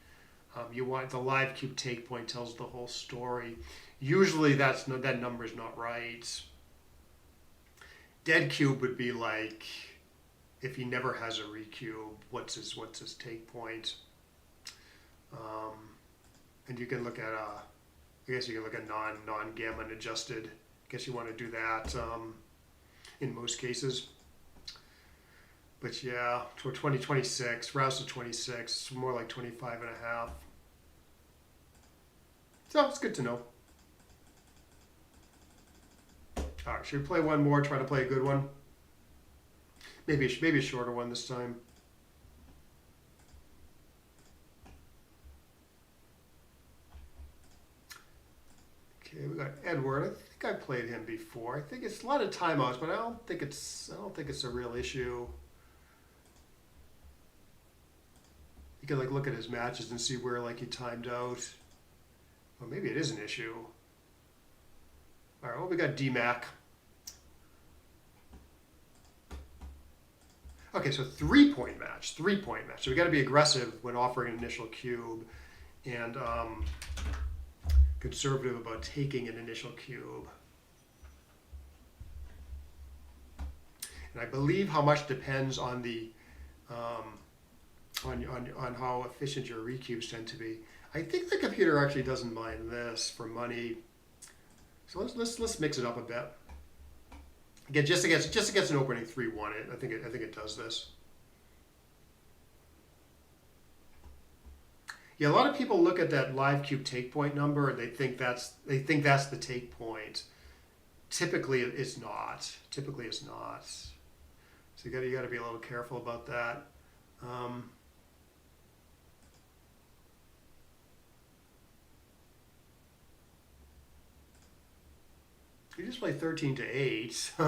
you want the live cube take point tells the whole story. Usually that number is not right. Dead cube would be like if he never has a recube, what's his take point? And you can look at I guess you can look at non-gammon adjusted. I guess you want to do that in most cases. But yeah, to 2026, rouse to 26, more like 25 and a half. So it's good to know. All right, should we play one more? Try to play a good one. Maybe a shorter one this time. Okay, we got Edward. I think I played him before. I think it's a lot of timeouts, but I don't think it's a real issue. You can like look at his matches and see where like he timed out. Well, maybe it is an issue. All right, well we got DMAC. Okay, so 3-point match. 3-point match. So we got to be aggressive when offering an initial cube, and conservative about taking an initial cube. And I believe how much depends on the on how efficient your recubes tend to be. I think the computer actually doesn't mind this for money. So let's mix it up a bit. Again, just against an opening 3-1, I think it does this. Yeah, a lot of people look at that live cube take point number and they think that's the take point. Typically, it's not. Typically, it's not. So you got to be a little careful about that. You just play 13 to 8. It's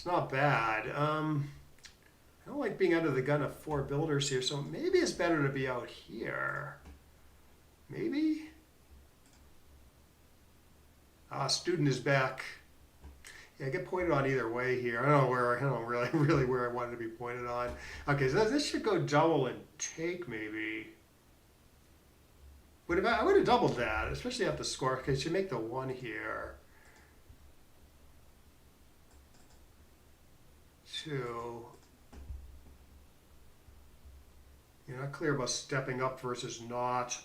not bad. I don't like being under the gun of 4 builders here, so maybe it's better to be out here. Maybe? Student is back. Yeah, I get pointed on either way here. I don't really where I wanted to be pointed on. Okay, so this should go double and take maybe. I would have doubled that, especially at the score, because you make the 1 here. 2. You're not clear about stepping up versus not.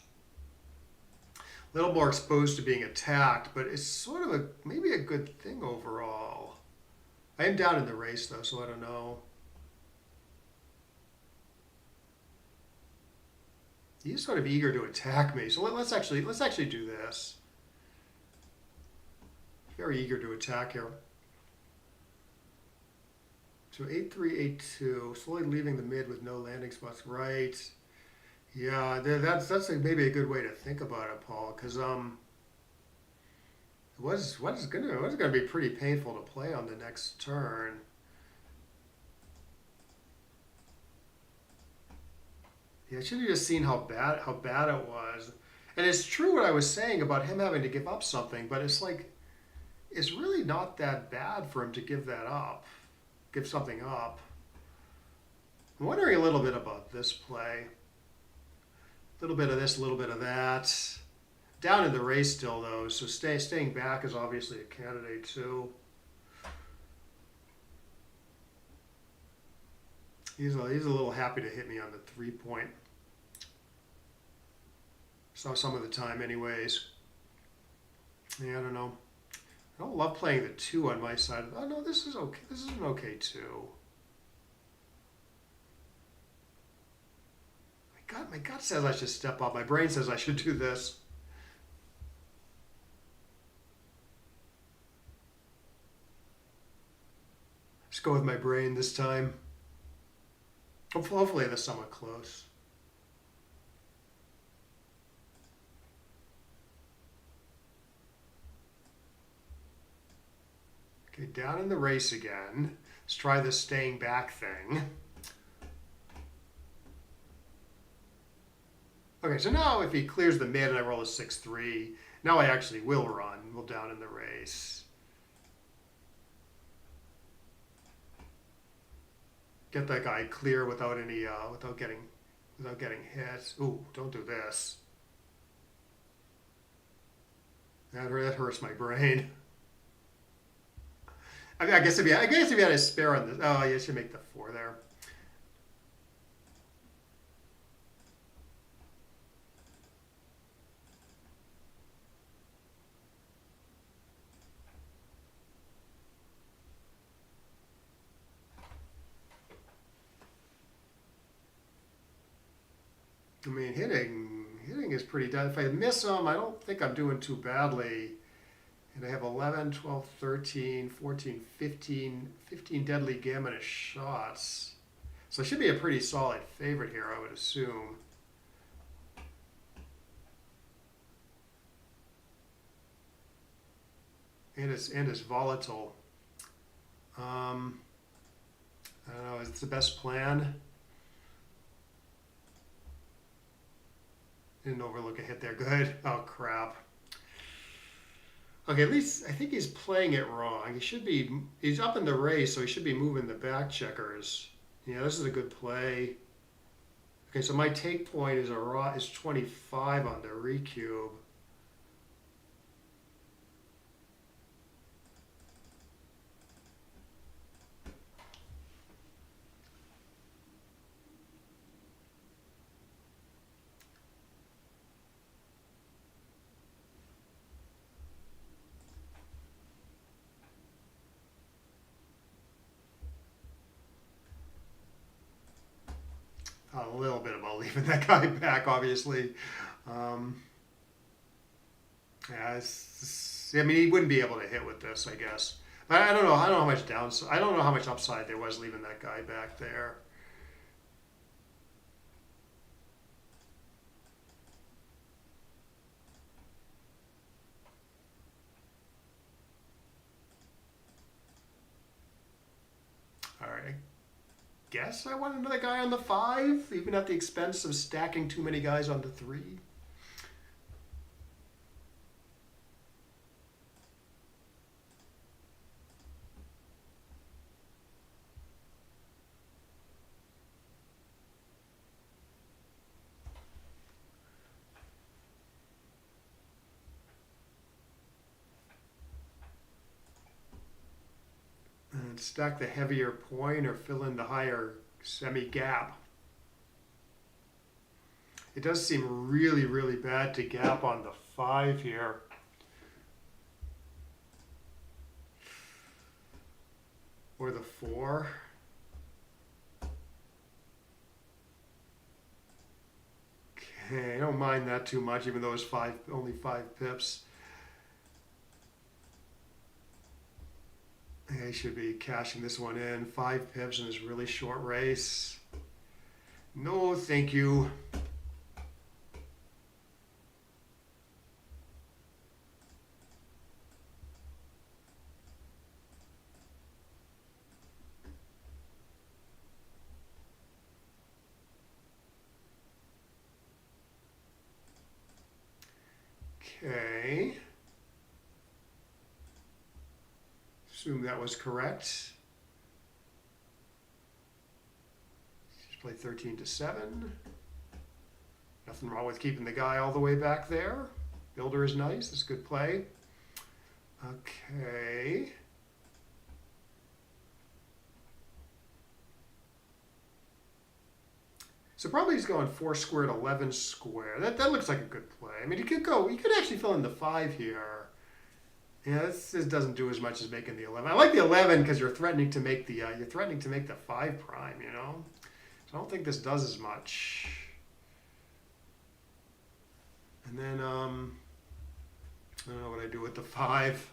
A little more exposed to being attacked, but it's sort of maybe a good thing overall. I am down in the race though, so I don't know. He's sort of eager to attack me, so let's actually do this. Very eager to attack here. So 8-3, 8-2, slowly leaving the mid with no landing spots. Right. Yeah, that's maybe a good way to think about it, Paul, because it was gonna be pretty painful to play on the next turn. Yeah, I should have just seen how bad it was. And it's true what I was saying about him having to give up something, but it's like it's really not that bad for him to give something up. I'm wondering a little bit about this play. A little bit of this, a little bit of that. Down in the race still though, so staying back is obviously a candidate too. He's a little happy to hit me on the 3-point. So some of the time anyways. Yeah, I don't know. I don't love playing the 2 on my side. Oh no, this is okay. This is an okay 2. My gut says I should step up. My brain says I should do this. Let's go with my brain this time. Hopefully that's somewhat close. Okay, down in the race again. Let's try this staying back thing. Okay, so now if he clears the mid and I roll a 6-3, now I actually will run. We'll down in the race. Get that guy clear without any without getting hit. Ooh, don't do this. That hurts my brain. I mean, I guess if you had a spare on this, oh, you should make the 4 there. I mean, hitting is pretty dead. If I miss them, I don't think I'm doing too badly. And I have 11, 12, 13, 14, 15 deadly gamut shots. So I should be a pretty solid favorite here, I would assume. And it's volatile. I don't know, is it the best plan? Didn't overlook a hit there. Good. Oh, crap. Okay, at least I think he's playing it wrong. He's up in the race, so he should be moving the back checkers. Yeah, this is a good play. Okay, so my take point is 25 on the recube. A little bit about leaving that guy back, obviously. Yeah, I mean, he wouldn't be able to hit with this, I guess. I don't know. I don't know how much downside. I don't know how much upside there was leaving that guy back there. All right. I guess I want another guy on the 5, even at the expense of stacking too many guys on the 3. And stack the heavier point or fill in the higher semi-gap. It does seem really, really bad to gap on the 5 here. Or the 4. Okay, I don't mind that too much, even though it's only 5 pips. Yeah, he should be cashing this one in. 5 pips in this really short race. No, thank you. Okay. Assume that was correct. Just play 13 to 7. Nothing wrong with keeping the guy all the way back there. Builder is nice. That's a good play. Okay. So probably he's going 4 squared, 11 square. That looks like a good play. I mean, he could actually fill in the 5 here. Yeah, this doesn't do as much as making the 11. I like the 11 because you're threatening to make the 5 prime, you know. So I don't think this does as much. And then I don't know what I do with the 5.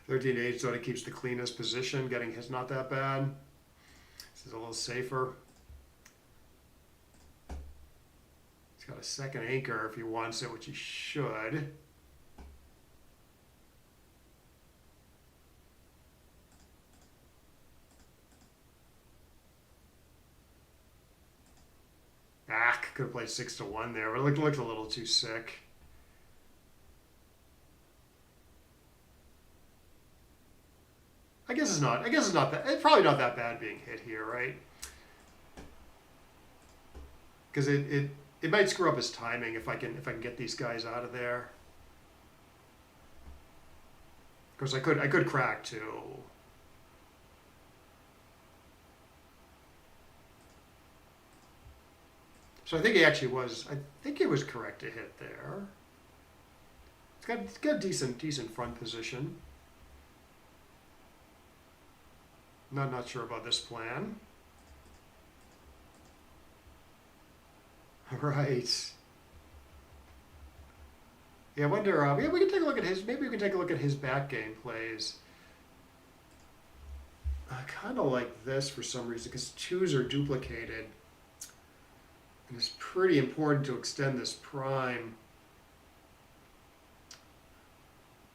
13-8 sort of keeps the cleanest position. Getting his not that bad. This is a little safer. He's got a second anchor if he wants it, which he should. Could have played 6-1 there, but it looked a little too sick. I guess it's not that. It's probably not that bad being hit here, right? Because it might screw up his timing if I can get these guys out of there. Of course, I could crack too. So I think he actually was. I think he was correct to hit there. It's got decent front position. Not sure about this plan. Right. Yeah, I wonder. Yeah, we can take a look at his. Maybe we can take a look at his back game plays. I kind of like this for some reason because 2s are duplicated. And it's pretty important to extend this prime.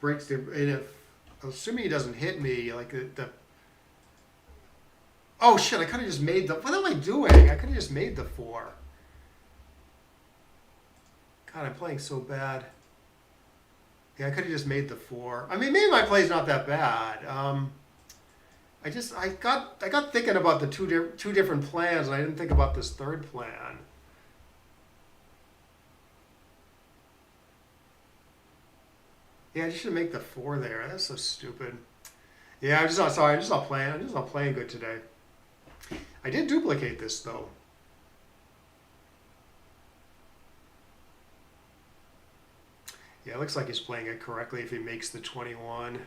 Breaks the, and if, assuming he doesn't hit me, like oh shit, I could have just made the, what am I doing? I could have just made the 4. God, I'm playing so bad. Yeah, I could have just made the 4. I mean, maybe my play's not that bad. I got thinking about the two different plans, and I didn't think about this third plan. Yeah, I just should make the 4 there. That's so stupid. Yeah, I'm just not sorry. I'm just not playing good today. I did duplicate this though. Yeah, it looks like he's playing it correctly if he makes the 21.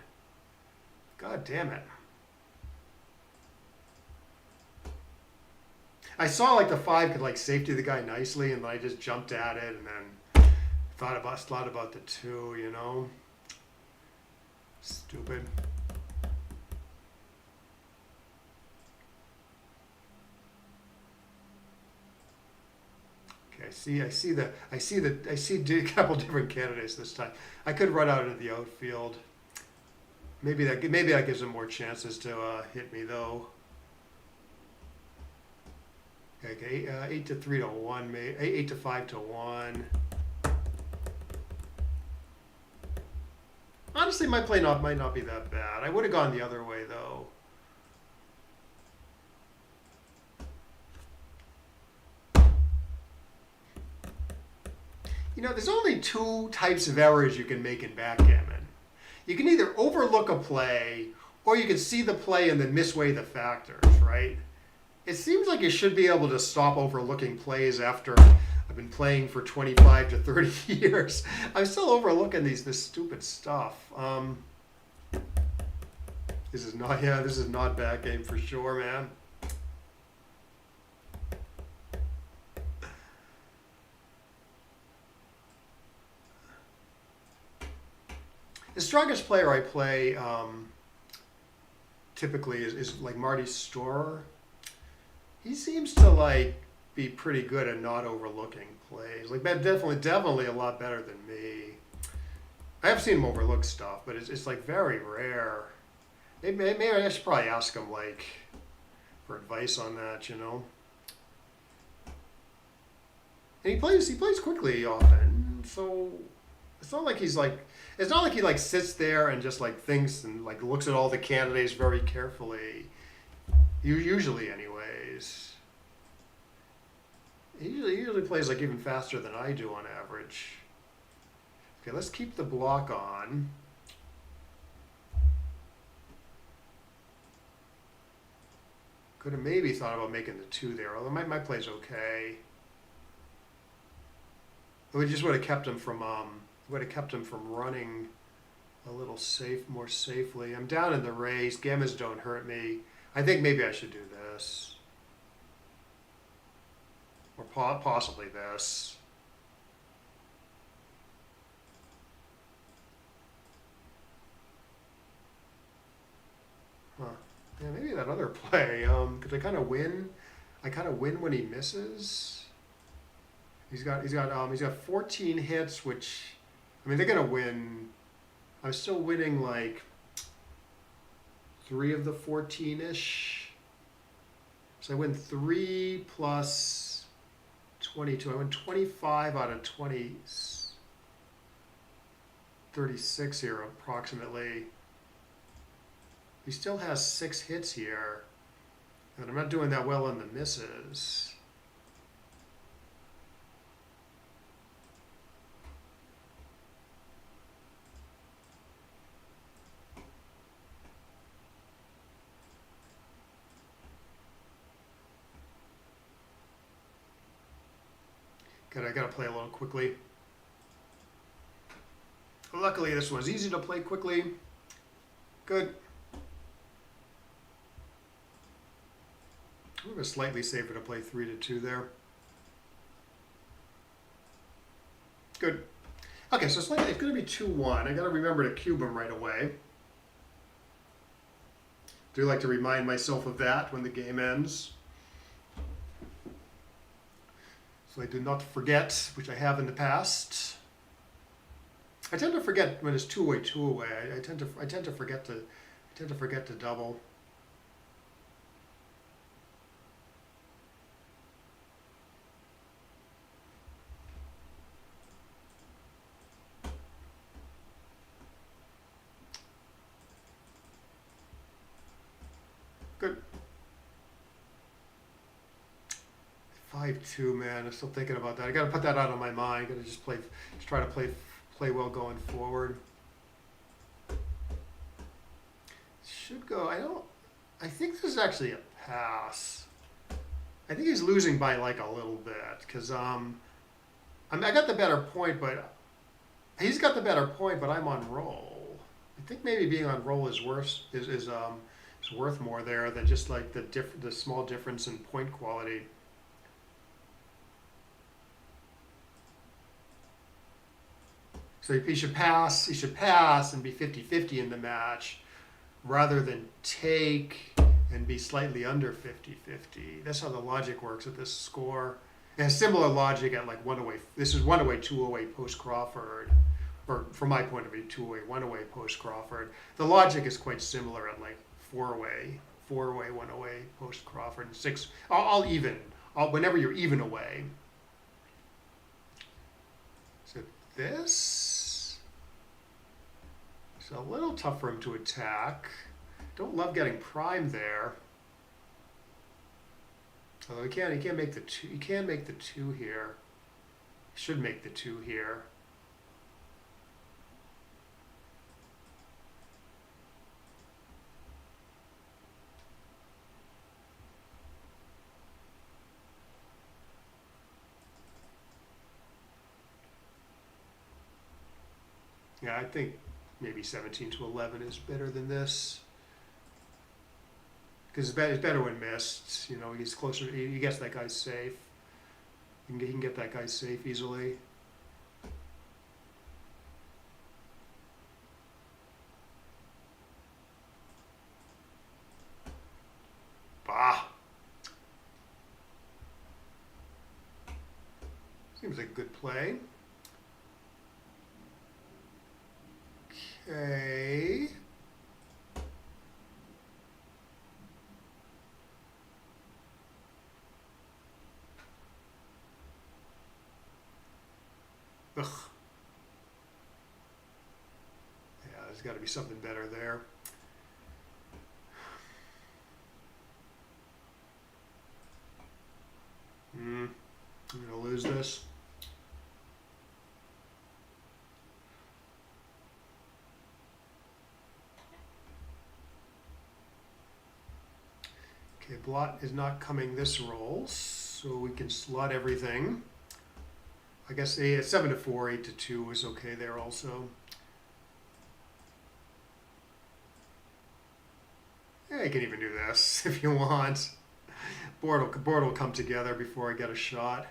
God damn it. I saw like the 5 could like safety the guy nicely, and then I just jumped at it and then thought about the 2, you know. Stupid. Okay, I see a couple different candidates this time. I could run out into the outfield. Maybe that gives him more chances to hit me though. Okay, 8 to 3 to 1, maybe 8 to 5 to 1. Honestly, my play might not be that bad. I would have gone the other way though. You know, there's only 2 types of errors you can make in backgammon. You can either overlook a play, or you can see the play and then misweigh the factors, right? It seems like you should be able to stop overlooking plays after I've been playing for 25 to 30 years. I'm still overlooking this stupid stuff. This is not backgammon for sure, man. The strongest player I play typically is like Marty Storer. He seems to like be pretty good at not overlooking plays. Like definitely a lot better than me. I have seen him overlook stuff, but it's like very rare. Maybe I should probably ask him like for advice on that, you know. And he plays quickly often, so it's not like he like sits there and just like thinks and like looks at all the candidates very carefully. Usually, anyways. He usually plays like even faster than I do on average. Okay, let's keep the block on. Could have maybe thought about making the 2 there, although my play's okay. It just would have kept him from running a little more safely. I'm down in the race. Gammas don't hurt me. I think maybe I should do this. Or possibly this. Huh. Yeah, maybe that other play. Because I kind of win. I kind of win when he misses. He's got 14 hits, which, I mean, they're gonna win. I'm still winning like 3 of the 14-ish. So I win 3 plus 22. I win 25 out of 36 here, approximately. He still has 6 hits here, and I'm not doing that well on the misses. Good, I gotta play a little quickly. Luckily, this was easy to play quickly. Good. It was slightly safer to play 3-2 there. Good. Okay, so it's going to be 2-1. I got to remember to cube him right away. Do like to remind myself of that when the game ends, so I do not forget, which I have in the past. I tend to forget when it's 2-away, 2-away. I tend to forget to double. Good. 5-2, man. I'm still thinking about that. I got to put that out of my mind. Got to just try to play well going forward. Should go. I think this is actually a pass. I think he's losing by like a little bit because I got the better point, but he's got the better point, but I'm on roll. I think maybe being on roll is worse. Is worth more there than just like the small difference in point quality. So he should pass and be 50-50 in the match rather than take and be slightly under 50-50. That's how the logic works at this score. And similar logic at like 1-away. This is 1-away, 2-away post Crawford. Or from my point of view, 2-away, 1-away post Crawford. The logic is quite similar at like 4-away, 1-away post Crawford, and 6. All even. Whenever you're even away. So this is a little tough for him to attack. Don't love getting primed there. Although he can't make the 2. He can make the 2 here. He should make the 2 here. Yeah, I think maybe 17-11 is better than this. Because it's better when missed. You know, he's closer. He gets that guy safe. He can get that guy safe easily. Bah. Seems like a good play. Okay. Ugh. Yeah, there's got to be something better there. I'm going to lose this. Okay, blot is not coming this roll, so we can slot everything. I guess 7 to 4, 8 to 2 is okay there also. Yeah, you can even do this if you want. Board will come together before I get a shot.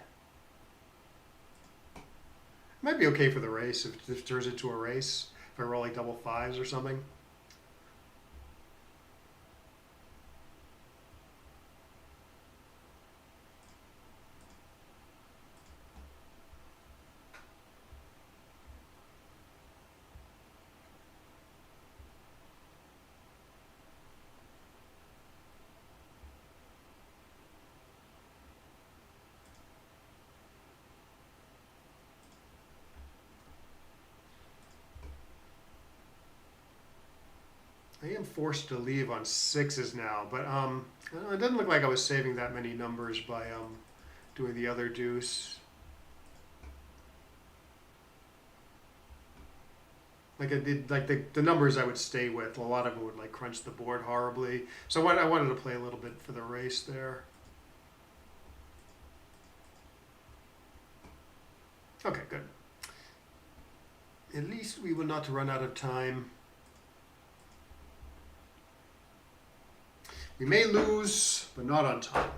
Might be okay for the race if it turns into a race. If I roll like double fives or something. I am forced to leave on 6s now, but it doesn't look like I was saving that many numbers by doing the other deuce. Like I did, like the numbers I would stay with, a lot of them would like crunch the board horribly. So I wanted to play a little bit for the race there. Okay, good. At least we will not run out of time. We may lose, but not on time.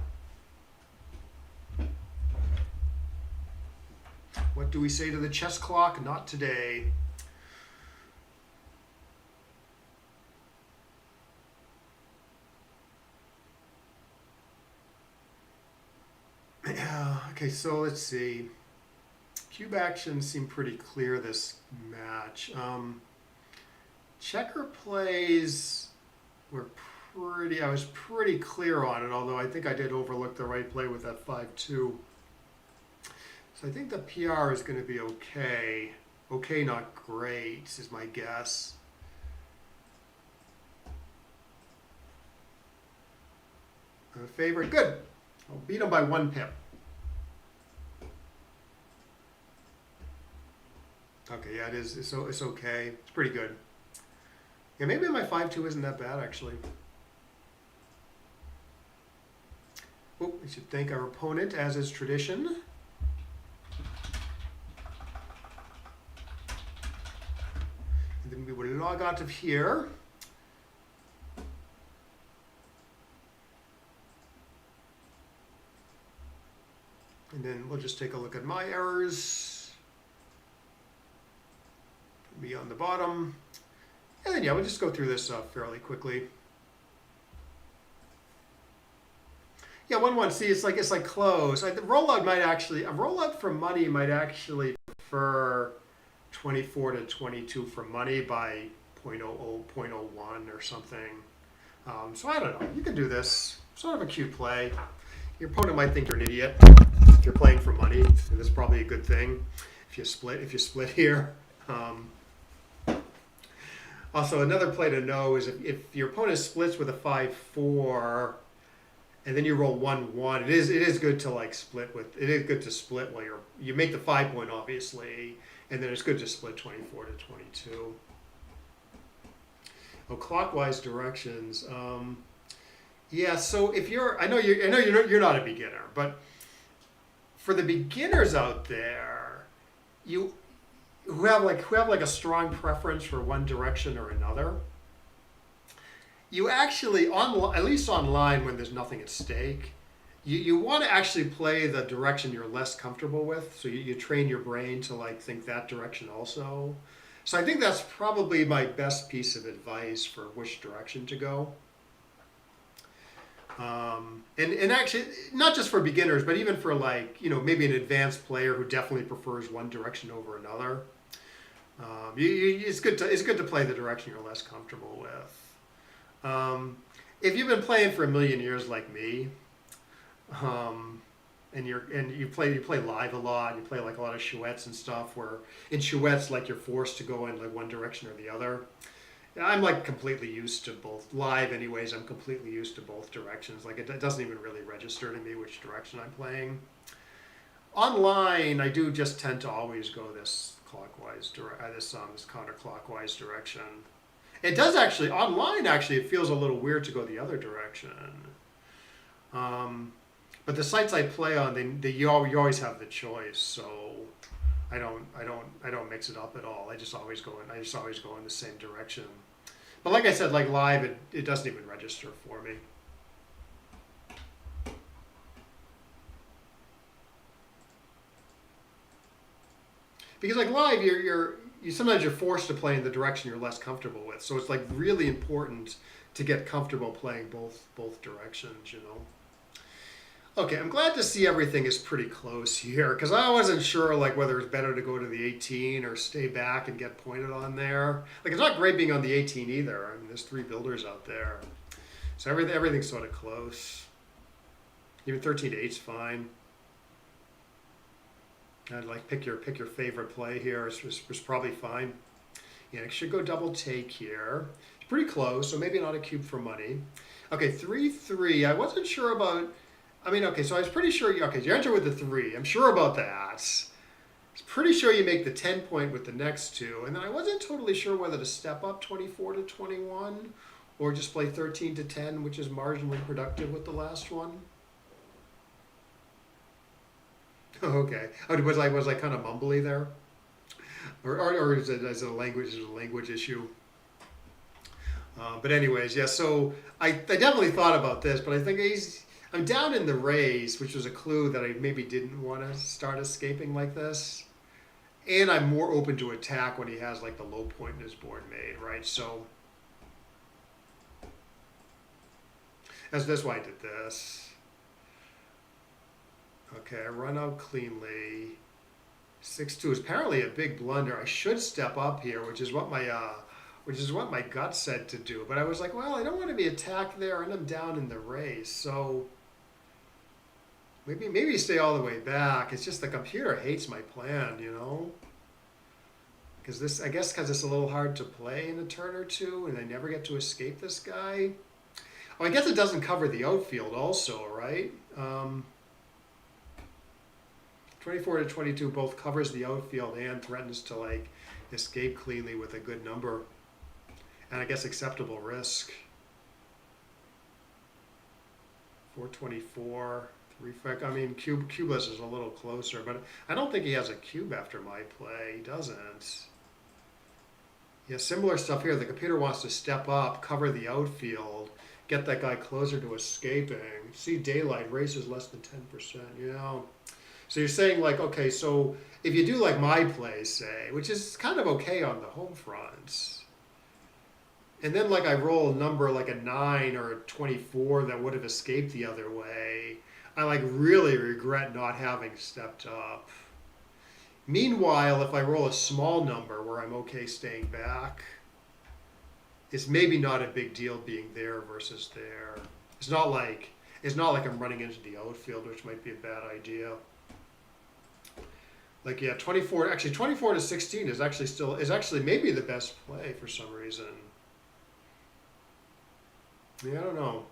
What do we say to the chess clock? Not today. Okay, so let's see. Cube actions seem pretty clear this match. Checker plays were I was pretty clear on it, although I think I did overlook the right play with that 5-2. So I think the PR is going to be okay. Okay, not great, is my guess. A favorite, good. I'll beat him by 1 pip. Okay, yeah, it is. It's okay. It's pretty good. Yeah, maybe my 5-2 isn't that bad, actually. Oh, we should thank our opponent, as is tradition. And then we will log out of here. And then we'll just take a look at my errors. Put me on the bottom. And then, yeah, we'll just go through this fairly quickly. Yeah, 1-1. See, it's like close. The rollout might actually, a rollout for money might actually prefer 24 to 22 for money by 0.00, 0.01 or something. So I don't know. You can do this. Sort of a cute play. Your opponent might think you're an idiot if you're playing for money. And that's probably a good thing if you split here. Also, another play to know is if your opponent splits with a 5-4. And then you roll 1-1. It is good to like split with. It is good to split while you make the 5 point obviously, and then it's good to split 24 to 22. Oh, clockwise directions. Yeah. So if I know you're not a beginner, but for the beginners out there, who have like a strong preference for one direction or another. You actually, at least online when there's nothing at stake, you want to actually play the direction you're less comfortable with. So you train your brain to like think that direction also. So I think that's probably my best piece of advice for which direction to go. And actually, not just for beginners, but even for like, maybe an advanced player who definitely prefers one direction over another. It's good to play the direction you're less comfortable with. If you've been playing for a million years like me, and you play live a lot, you play like a lot of chouettes and stuff, where in chouettes like you're forced to go in like one direction or the other. I'm like completely used to both. Live anyways, I'm completely used to both directions. Like it doesn't even really register to me which direction I'm playing. Online, I do just tend to always go this clockwise this counterclockwise direction. It does actually, online actually, it feels a little weird to go the other direction. But the sites I play on, you always have the choice. So I don't mix it up at all. I just always go in the same direction. But like I said, like live, it doesn't even register for me. Because like live, you sometimes you're forced to play in the direction you're less comfortable with. So it's like really important to get comfortable playing both directions, you know. Okay, I'm glad to see everything is pretty close here because I wasn't sure like whether it's better to go to the 18 or stay back and get pointed on there. Like it's not great being on the 18 either. I mean, there's 3 builders out there, so everything's sort of close. Even 13 to 8's fine. I'd like pick your favorite play here. It's probably fine. Yeah, I should go double take here. It's pretty close, so maybe not a cube for money. Okay, 3-3. I wasn't sure about. I mean, okay, so I was pretty sure. Okay, you enter with the 3. I'm sure about that. I was pretty sure you make the 10 point with the next 2, and then I wasn't totally sure whether to step up 24 to 21 or just play 13 to 10, which is marginally productive with the last one. Oh, okay. Oh, was I kind of mumbly there, or is it a language issue? But anyways, yeah. So I definitely thought about this, but I think I'm down in the raise, which was a clue that I maybe didn't want to start escaping like this, and I'm more open to attack when he has like the low point in his board made, right? So that's why I did this. Okay, I run out cleanly. 6-2 is apparently a big blunder. I should step up here, which is what my gut said to do. But I was like, well, I don't want to be attacked there, and I'm down in the race. So maybe stay all the way back. It's just the computer hates my plan, you know. Because I guess because it's a little hard to play in a turn or two, and I never get to escape this guy. Oh, I guess it doesn't cover the outfield also, right? 24 to 22 both covers the outfield and threatens to like escape cleanly with a good number, and I guess acceptable risk. 424, 3. I mean, cubeless is a little closer, but I don't think he has a cube after my play. He doesn't. Yeah, similar stuff here. The computer wants to step up, cover the outfield, get that guy closer to escaping. See daylight, race is less than 10%. Yeah. So you're saying like, okay, so if you do like my play, say, which is kind of okay on the home front, and then like I roll a number like a 9 or a 24 that would have escaped the other way, I like really regret not having stepped up. Meanwhile, if I roll a small number where I'm okay staying back, it's maybe not a big deal being there versus there. It's not like I'm running into the outfield, which might be a bad idea. Like yeah, 24 to 16 is actually maybe the best play for some reason. Yeah, I don't know.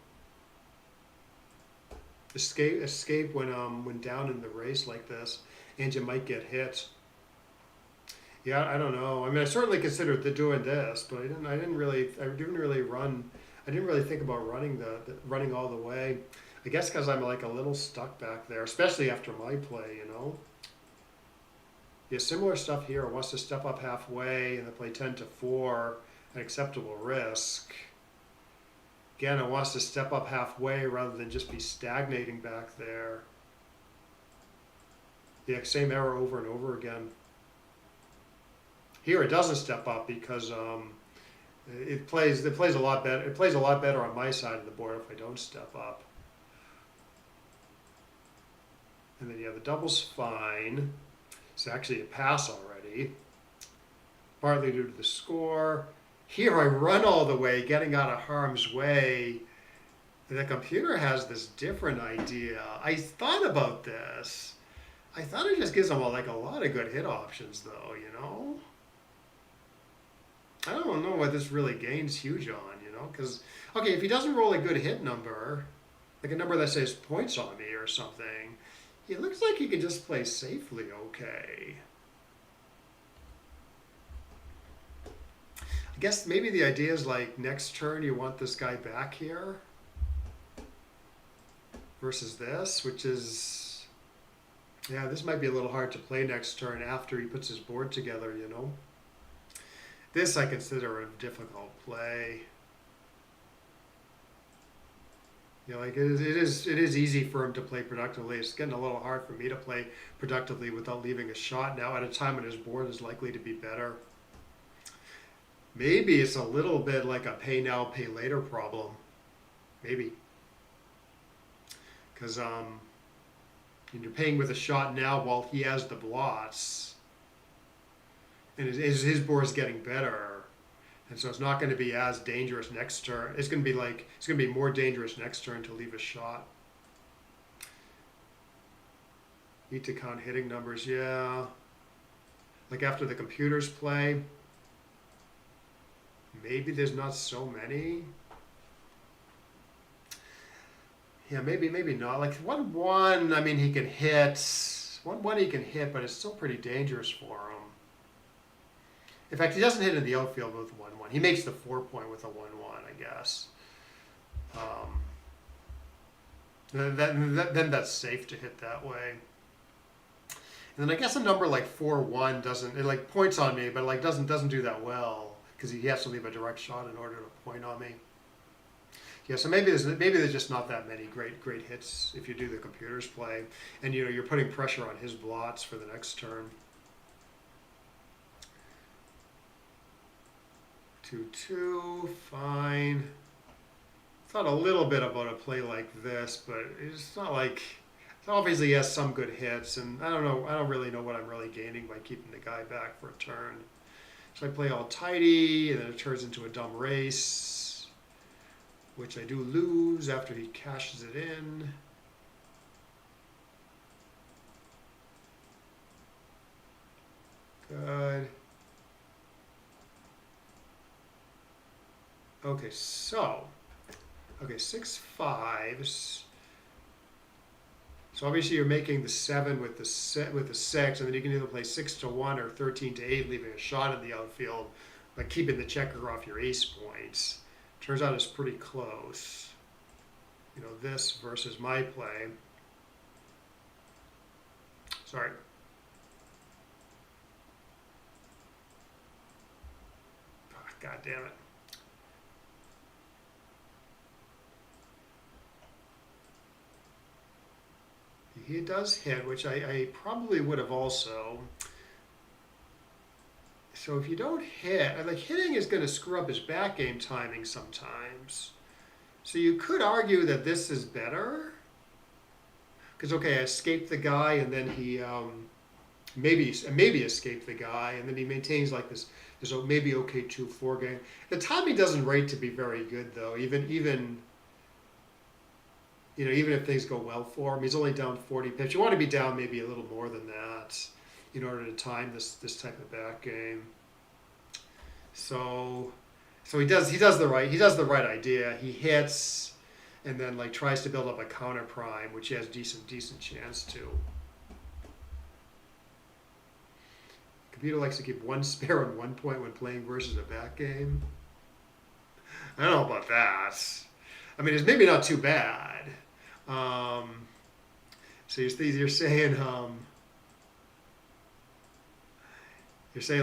Escape when down in the race like this, and you might get hit. Yeah, I don't know. I mean, I certainly considered doing this, but I didn't really think about running all the way. I guess because I'm like a little stuck back there, especially after my play, you know. Yeah, similar stuff here. Wants to step up halfway and then play 10 to 4 at acceptable risk. Again, it wants to step up halfway rather than just be stagnating back there. Yeah, same error over and over again. Here it doesn't step up because it plays a lot better. It plays a lot better on my side of the board if I don't step up. And then yeah, the double's fine. It's actually a pass already, partly due to the score. Here I run all the way, getting out of harm's way. The computer has this different idea. I thought about this. I thought it just gives them like a lot of good hit options though, you know? I don't know what this really gains huge on, you know? Because, okay, if he doesn't roll a good hit number, like a number that says points on me or something, it looks like he can just play safely okay. I guess maybe the idea is like next turn you want this guy back here. versus this, which is, yeah, this might be a little hard to play next turn after he puts his board together, you know. This I consider a difficult play. You know, like it is easy for him to play productively. It's getting a little hard for me to play productively without leaving a shot now at a time when his board is likely to be better. Maybe it's a little bit like a pay now, pay later problem. Maybe. Because you're paying with a shot now while he has the blots. And his board is getting better. And so it's not going to be as dangerous next turn. It's going to be more dangerous next turn to leave a shot. Need to count hitting numbers, yeah. Like after the computers play, maybe there's not so many. Yeah, maybe not. Like 1-1, I mean, he can hit. 1-1 he can hit, but it's still pretty dangerous for him. In fact, he doesn't hit in the outfield with 1-1. He makes the 4-point with a 1-1, I guess. Then that's safe to hit that way. And then I guess a number like 4-1 doesn't, it like points on me, but like doesn't do that well because he has to leave a direct shot in order to point on me. Yeah, so maybe there's just not that many great hits if you do the computers play, and you know you're putting pressure on his blots for the next turn. 2-2, fine. Thought a little bit about a play like this, but it's not like, obviously he has some good hits, and I don't really know what I'm really gaining by keeping the guy back for a turn. So I play all tidy, and then it turns into a dumb race, which I do lose after he cashes it in. Good. Okay, so, 6-5s. So obviously you're making the 7 with the 6, and then you can either play 6-1 or 13-8, leaving a shot in the outfield, but keeping the checker off your ace points. Turns out it's pretty close. You know, this versus my play. Sorry. Oh, God damn it. He does hit, which I probably would have also. So if you don't hit, like hitting is going to screw up his back game timing sometimes. So you could argue that this is better. Because, okay, I escaped the guy, and then he maybe escaped the guy, and then he maintains like this maybe okay 2-4 game. The timing doesn't rate to be very good, though, even you know, even if things go well for him. He's only down 40 pips. You want to be down maybe a little more than that in order to time this type of back game. So he does the right idea. He hits and then like tries to build up a counter prime, which he has decent chance to. Computer likes to keep one spare on 1 point when playing versus a back game. I don't know about that. I mean, it's maybe not too bad. So you're saying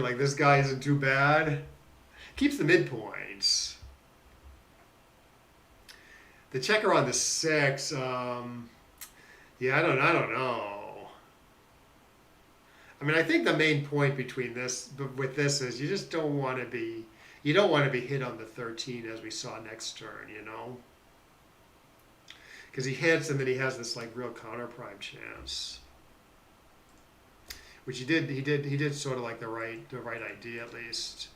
like this guy isn't too bad. Keeps the midpoints. The checker on the 6. Yeah, I don't know. I mean, I think the main point between this is you just don't want to be hit on the 13 as we saw next turn, you know. Because he hits and then he has this like real counter prime chance, which he did sort of like the right idea at least.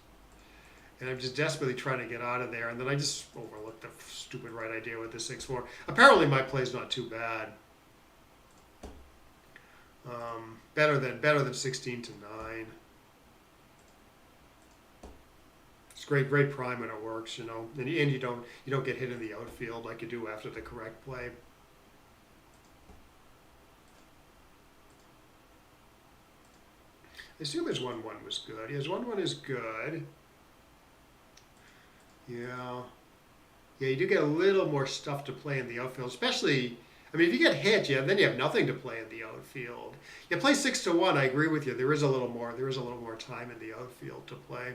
And I'm just desperately trying to get out of there, and then I just overlooked the stupid right idea with the 6-4. Apparently my play's not too bad. Better than 16-9. It's great prime when it works, you know, and you don't get hit in the outfield like you do after the correct play. I assume his 1-1 was good. His 1-1 is good. Yeah, you do get a little more stuff to play in the outfield, especially. I mean, if you get hit, yeah, then you have nothing to play in the outfield. You play 6-1. I agree with you. There is a little more. There is a little more time in the outfield to play.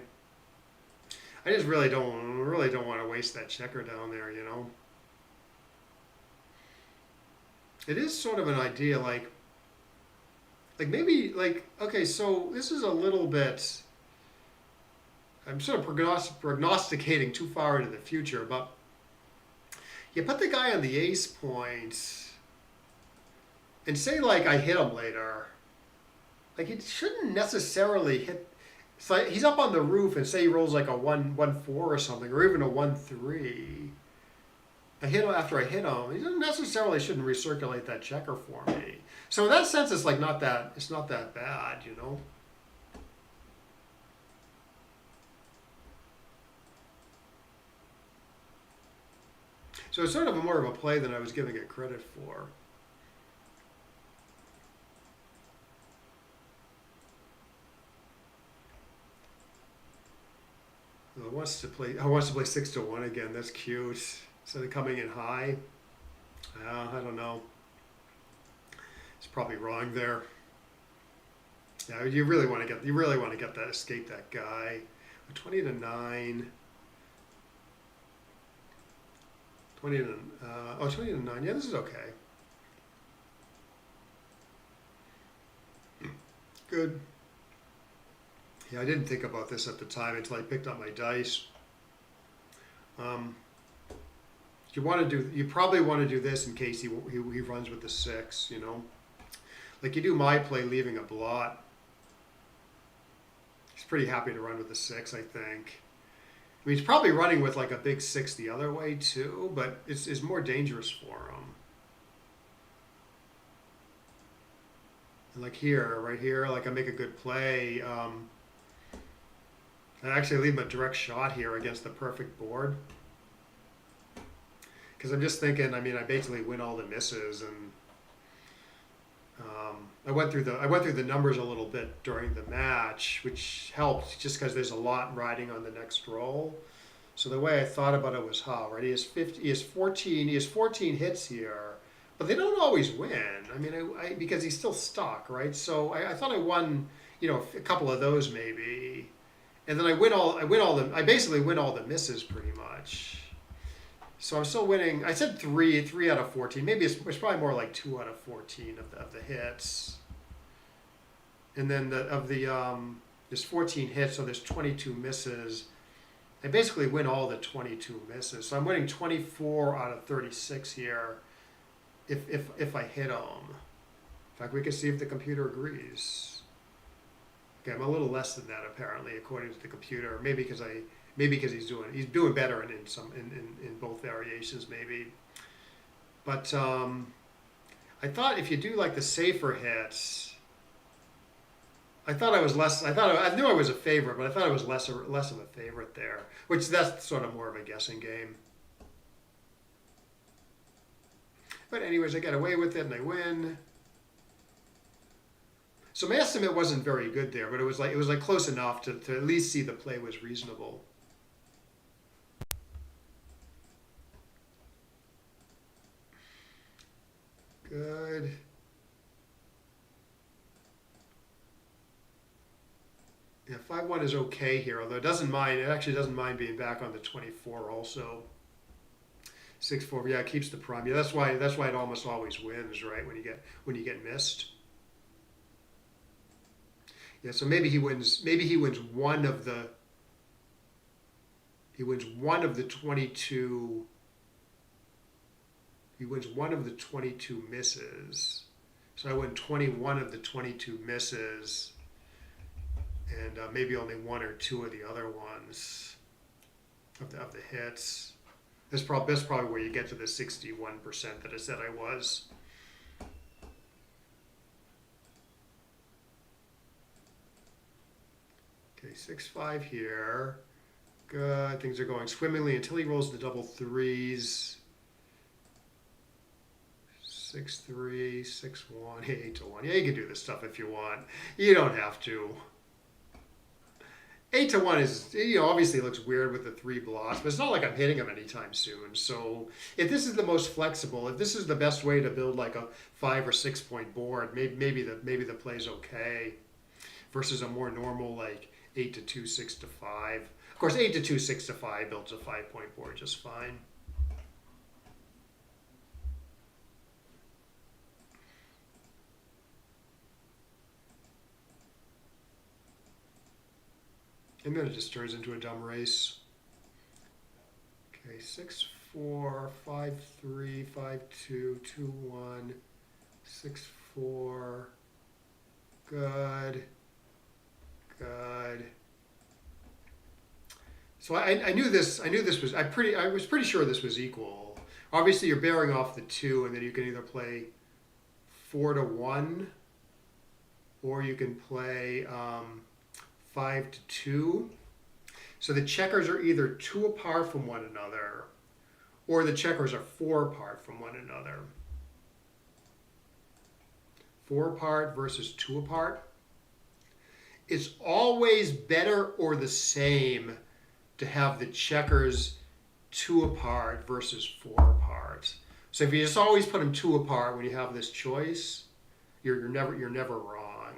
I just really don't want to waste that checker down there. You know, it is sort of an idea, like maybe like okay. So this is a little bit. I'm sort of prognosticating too far into the future, but you put the guy on the ace point, and say like I hit him later. Like he shouldn't necessarily hit. It's like he's up on the roof, and say he rolls like a 1-1-4 or something, or even a 1-3. I hit him after I hit him. He doesn't necessarily shouldn't recirculate that checker for me. So in that sense, it's like not that it's not that bad, you know. So it's sort of more of a play than I was giving it credit for. I wants to play. I wants to play 6-1 again. That's cute. Instead of coming in high. I don't know. It's probably wrong there. Yeah, you really want to get that escape that guy. 20-9. 20-9. Yeah, this is okay. Good. Yeah, I didn't think about this at the time until I picked up my dice. Um, you probably want to do this in case he runs with the 6, you know. Like you do my play leaving a blot. He's pretty happy to run with the 6, I think. I mean, he's probably running with like a big 6 the other way too, but it's more dangerous for him. And like here, right here, like I make a good play. I actually leave him a direct shot here against the perfect board. Because I'm just thinking, I mean, I basically win all the misses, and I went through the numbers a little bit during the match, which helped just because there's a lot riding on the next roll. So the way I thought about it was how, right? He has 14 hits here, but they don't always win. I mean, because he's still stuck, right? So I thought I won, a couple of those maybe, and then I basically win all the misses pretty much. So I'm still winning. I said three out of 14. Maybe it's probably more like 2 out of 14 of the hits. And then there's 14 hits, so there's 22 misses. I basically win all the 22 misses. So I'm winning 24 out of 36 here if I hit them. In fact, we can see if the computer agrees. Okay, I'm a little less than that apparently, according to the computer. Maybe because he's doing better in both variations maybe. But I thought if you do like the safer hits, I knew I was a favorite, but I thought I was less of a favorite there, which that's sort of more of a guessing game. But anyways, I get away with it and I win. So my estimate wasn't very good there, but it was like close enough to at least see the play was reasonable. Good. Yeah, 5-1 is okay here, although it actually doesn't mind being back on the 24 also. 6-4, yeah, it keeps the prime. Yeah, that's why it almost always wins, right? When you get missed. Yeah, so maybe he wins one of the 22. He wins one of the 22 misses. So I win 21 of the 22 misses, and maybe only 1 or 2 of the other ones of the hits. That's probably where you get to the 61% that I said I was. Okay, 6-5 here. Good. Things are going swimmingly until he rolls the double 3s. 6-3, 6-1, 8-1. Yeah, you can do this stuff if you want. You don't have to. 8 to 1 is, obviously it looks weird with the three blocks, but it's not like I'm hitting them anytime soon. So if this is the most flexible, if this is the best way to build like a 5 or 6 point board, maybe the play's okay versus a more normal like 8 to 2, 6 to 5. Of course, 8 to 2, 6 to 5 builds a 5 point board just fine. And then it just turns into a dumb race. Okay, 6-4, 5-3, 5-2, 2-1, 6-4. Good. Good. So I knew this. I knew this was. I was pretty sure this was equal. Obviously, you're bearing off the 2, and then you can either play 4-1, or you can play 5-2. So the checkers are either 2 apart from one another, or the checkers are 4 apart from one another. 4 apart versus 2 apart. It's always better or the same to have the checkers 2 apart versus 4 apart. So if you just always put them 2 apart when you have this choice, you're never wrong.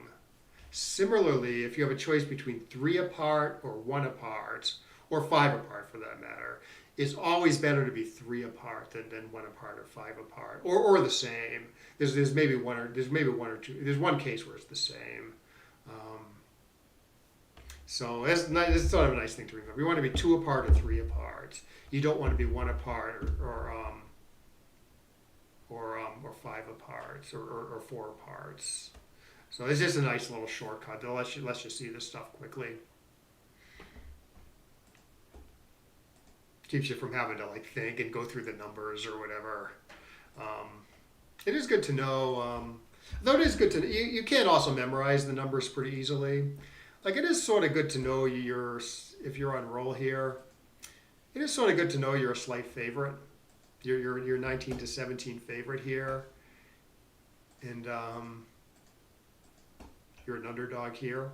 Similarly, if you have a choice between 3 apart or 1 apart, or 5 apart for that matter, it's always better to be 3 apart than 1 apart or 5 apart, or the same. There's maybe one or two. There's one case where it's the same. So it's sort of a nice thing to remember. You want to be 2 apart or 3 apart. You don't want to be 1 apart or 5 apart or 4 apart. So it's just a nice little shortcut that lets you see this stuff quickly. Keeps you from having to like think and go through the numbers or whatever. It is good to know. Though it is good to you can also memorize the numbers pretty easily. Like it is sort of good to know if you're on roll here. It is sort of good to know you're a slight favorite. You're 19 to 17 favorite here, and you're an underdog here.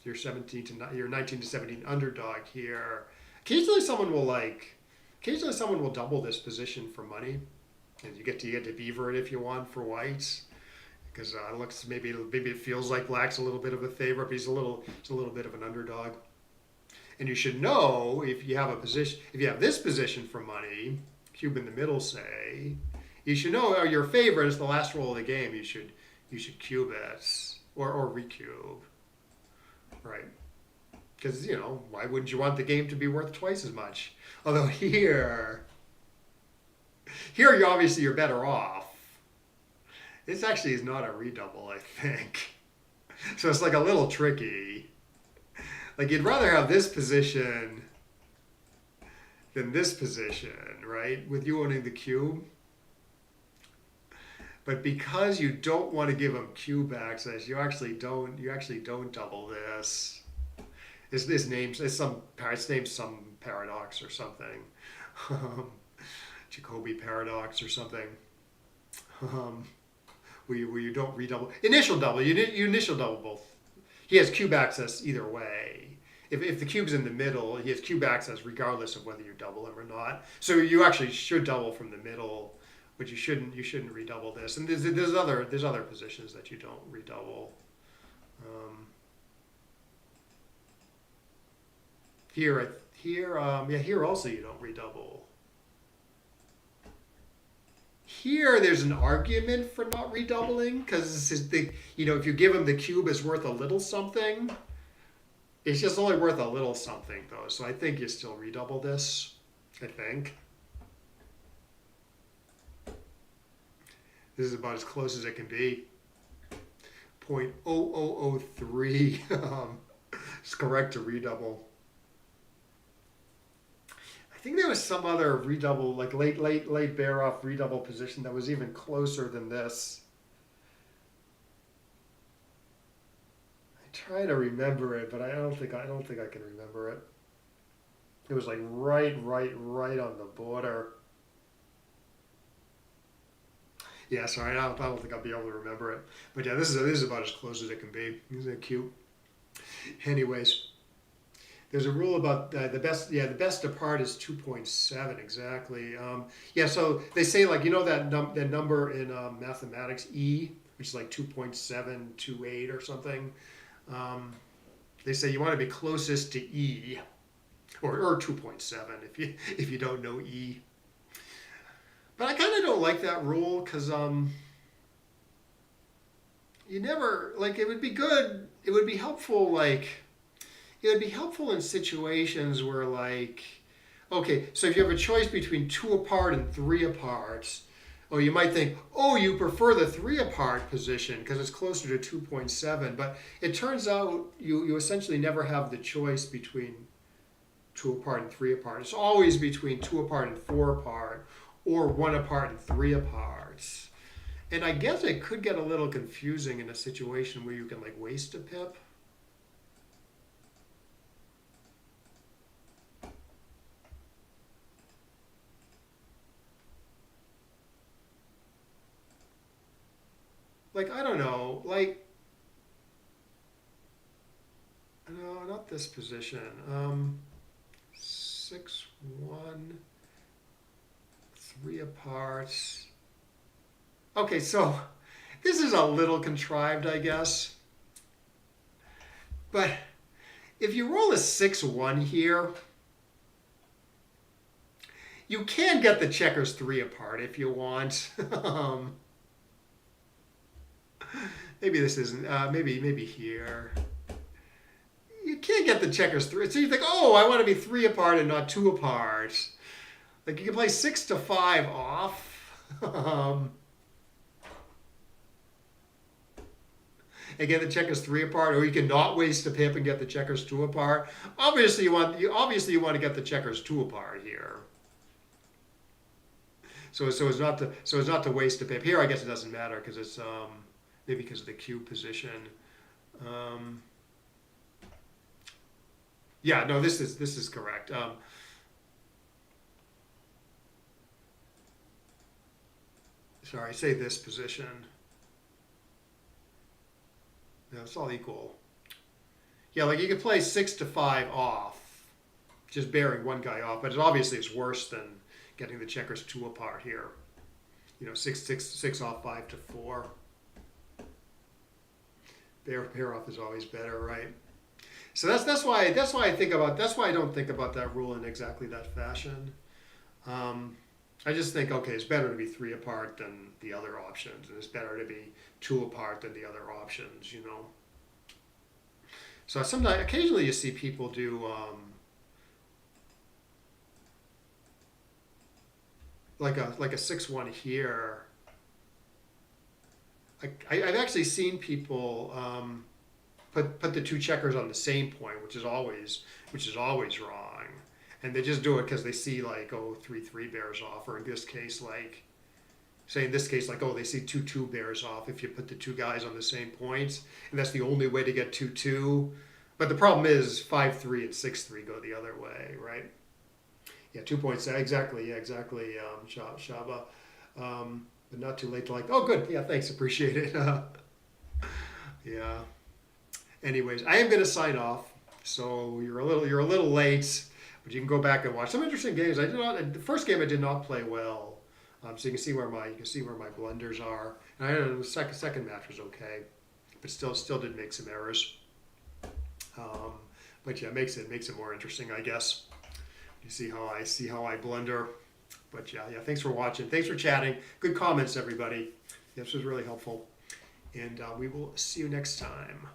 You're 19 to 17 underdog here. Occasionally someone will double this position for money, and you get to beaver it if you want for whites. Because it looks maybe it feels like black's a little bit of a favorite, but he's a little bit of an underdog. And you should know if you have this position for money, cube in the middle, say, you should know your favorite is the last roll of the game. You should cube it or recube, right? Because why wouldn't you want the game to be worth twice as much? Although here you're better off. This actually is not a redouble, I think. So it's like a little tricky. Like you'd rather have this position than this position, right? With you owning the cube. But because you don't want to give them cube access, you actually don't double this. It's named some paradox or something. Jacobi paradox or something. Where you don't redouble. Initial double. You initial double both. He has cube access either way. If the cube's in the middle, he has cube access regardless of whether you double him or not. So you actually should double from the middle, but you shouldn't redouble this. And there's other positions that you don't redouble. Here also you don't redouble. Here, there's an argument for not redoubling because if you give him the cube is worth a little something, it's just only worth a little something though. So I think you still redouble this. I think this is about as close as it can be. 0.0003 is correct to redouble. I think there was some other redouble, like late bear off redouble position that was even closer than this. I try to remember it, but I don't think I can remember it. It was like right on the border. Yeah, sorry, I don't think I'll be able to remember it. But yeah, this is about as close as it can be. Isn't it cute? Anyways. There's a rule about the best. Yeah, the best apart is 2.7 exactly. Yeah, so they say like that number in mathematics E, which is like 2.728 or something. Um, they say you want to be closest to E, or 2.7 if you don't know E. But I kind of don't like that rule because you never like it would be good. It would be helpful like. It would be helpful in situations where, like, okay, so if you have a choice between 2 apart and 3 apart, or you might think, oh, you prefer the 3 apart position because it's closer to 2.7. But it turns out you essentially never have the choice between 2 apart and 3 apart. It's always between 2 apart and 4 apart, or 1 apart and 3 apart. And I guess it could get a little confusing in a situation where you can, like, waste a pip. Like, I don't know, like, no, not this position. 6, 1, 3 apart. Okay, so this is a little contrived, I guess. But if you roll a 6, 1 here, you can get the checkers 3 apart if you want. Maybe this isn't. Maybe here. You can't get the checkers 3. So you think, oh, I want to be 3 apart and not 2 apart. Like you can play 6 to 5 off. And get the checkers 3 apart, or you can not waste a pip and get the checkers 2 apart. Obviously, you want to get the checkers 2 apart here. So it's not to waste a pip. Here, I guess it doesn't matter because it's maybe because of the cube position. Yeah, no, this is correct. Sorry, say this position. No, it's all equal. Yeah, like you could play 6 to 5 off, just bearing one guy off, but obviously it's worse than getting the checkers 2 apart here. 6 off 5 to 4. Pair off is always better, right? So that's why I don't think about that rule in exactly that fashion. I just think, okay, it's better to be 3 apart than the other options, and it's better to be 2 apart than the other options, So occasionally you see people do like a 6-1 here. I've actually seen people put the 2 checkers on the same point, which is always wrong, and they just do it because they see like 3 bears off, or in this case like they see 2 bears off if you put the 2 guys on the same points, and that's the only way to get 2-2. But the problem is 5-3 and 6-3 go the other way, right? Yeah, 2 points exactly. Yeah, exactly. Shaba. But not too late to oh, good. Yeah, thanks. Appreciate it. Yeah. Anyways, I am going to sign off. So you're a little late, but you can go back and watch some interesting games. The first game I did not play well. So you can see where my blunders are. And I know the second match was okay, but still did make some errors. But yeah, makes it more interesting, I guess. You see how I blunder. But yeah, thanks for watching. Thanks for chatting. Good comments, everybody. This was really helpful. And we will see you next time.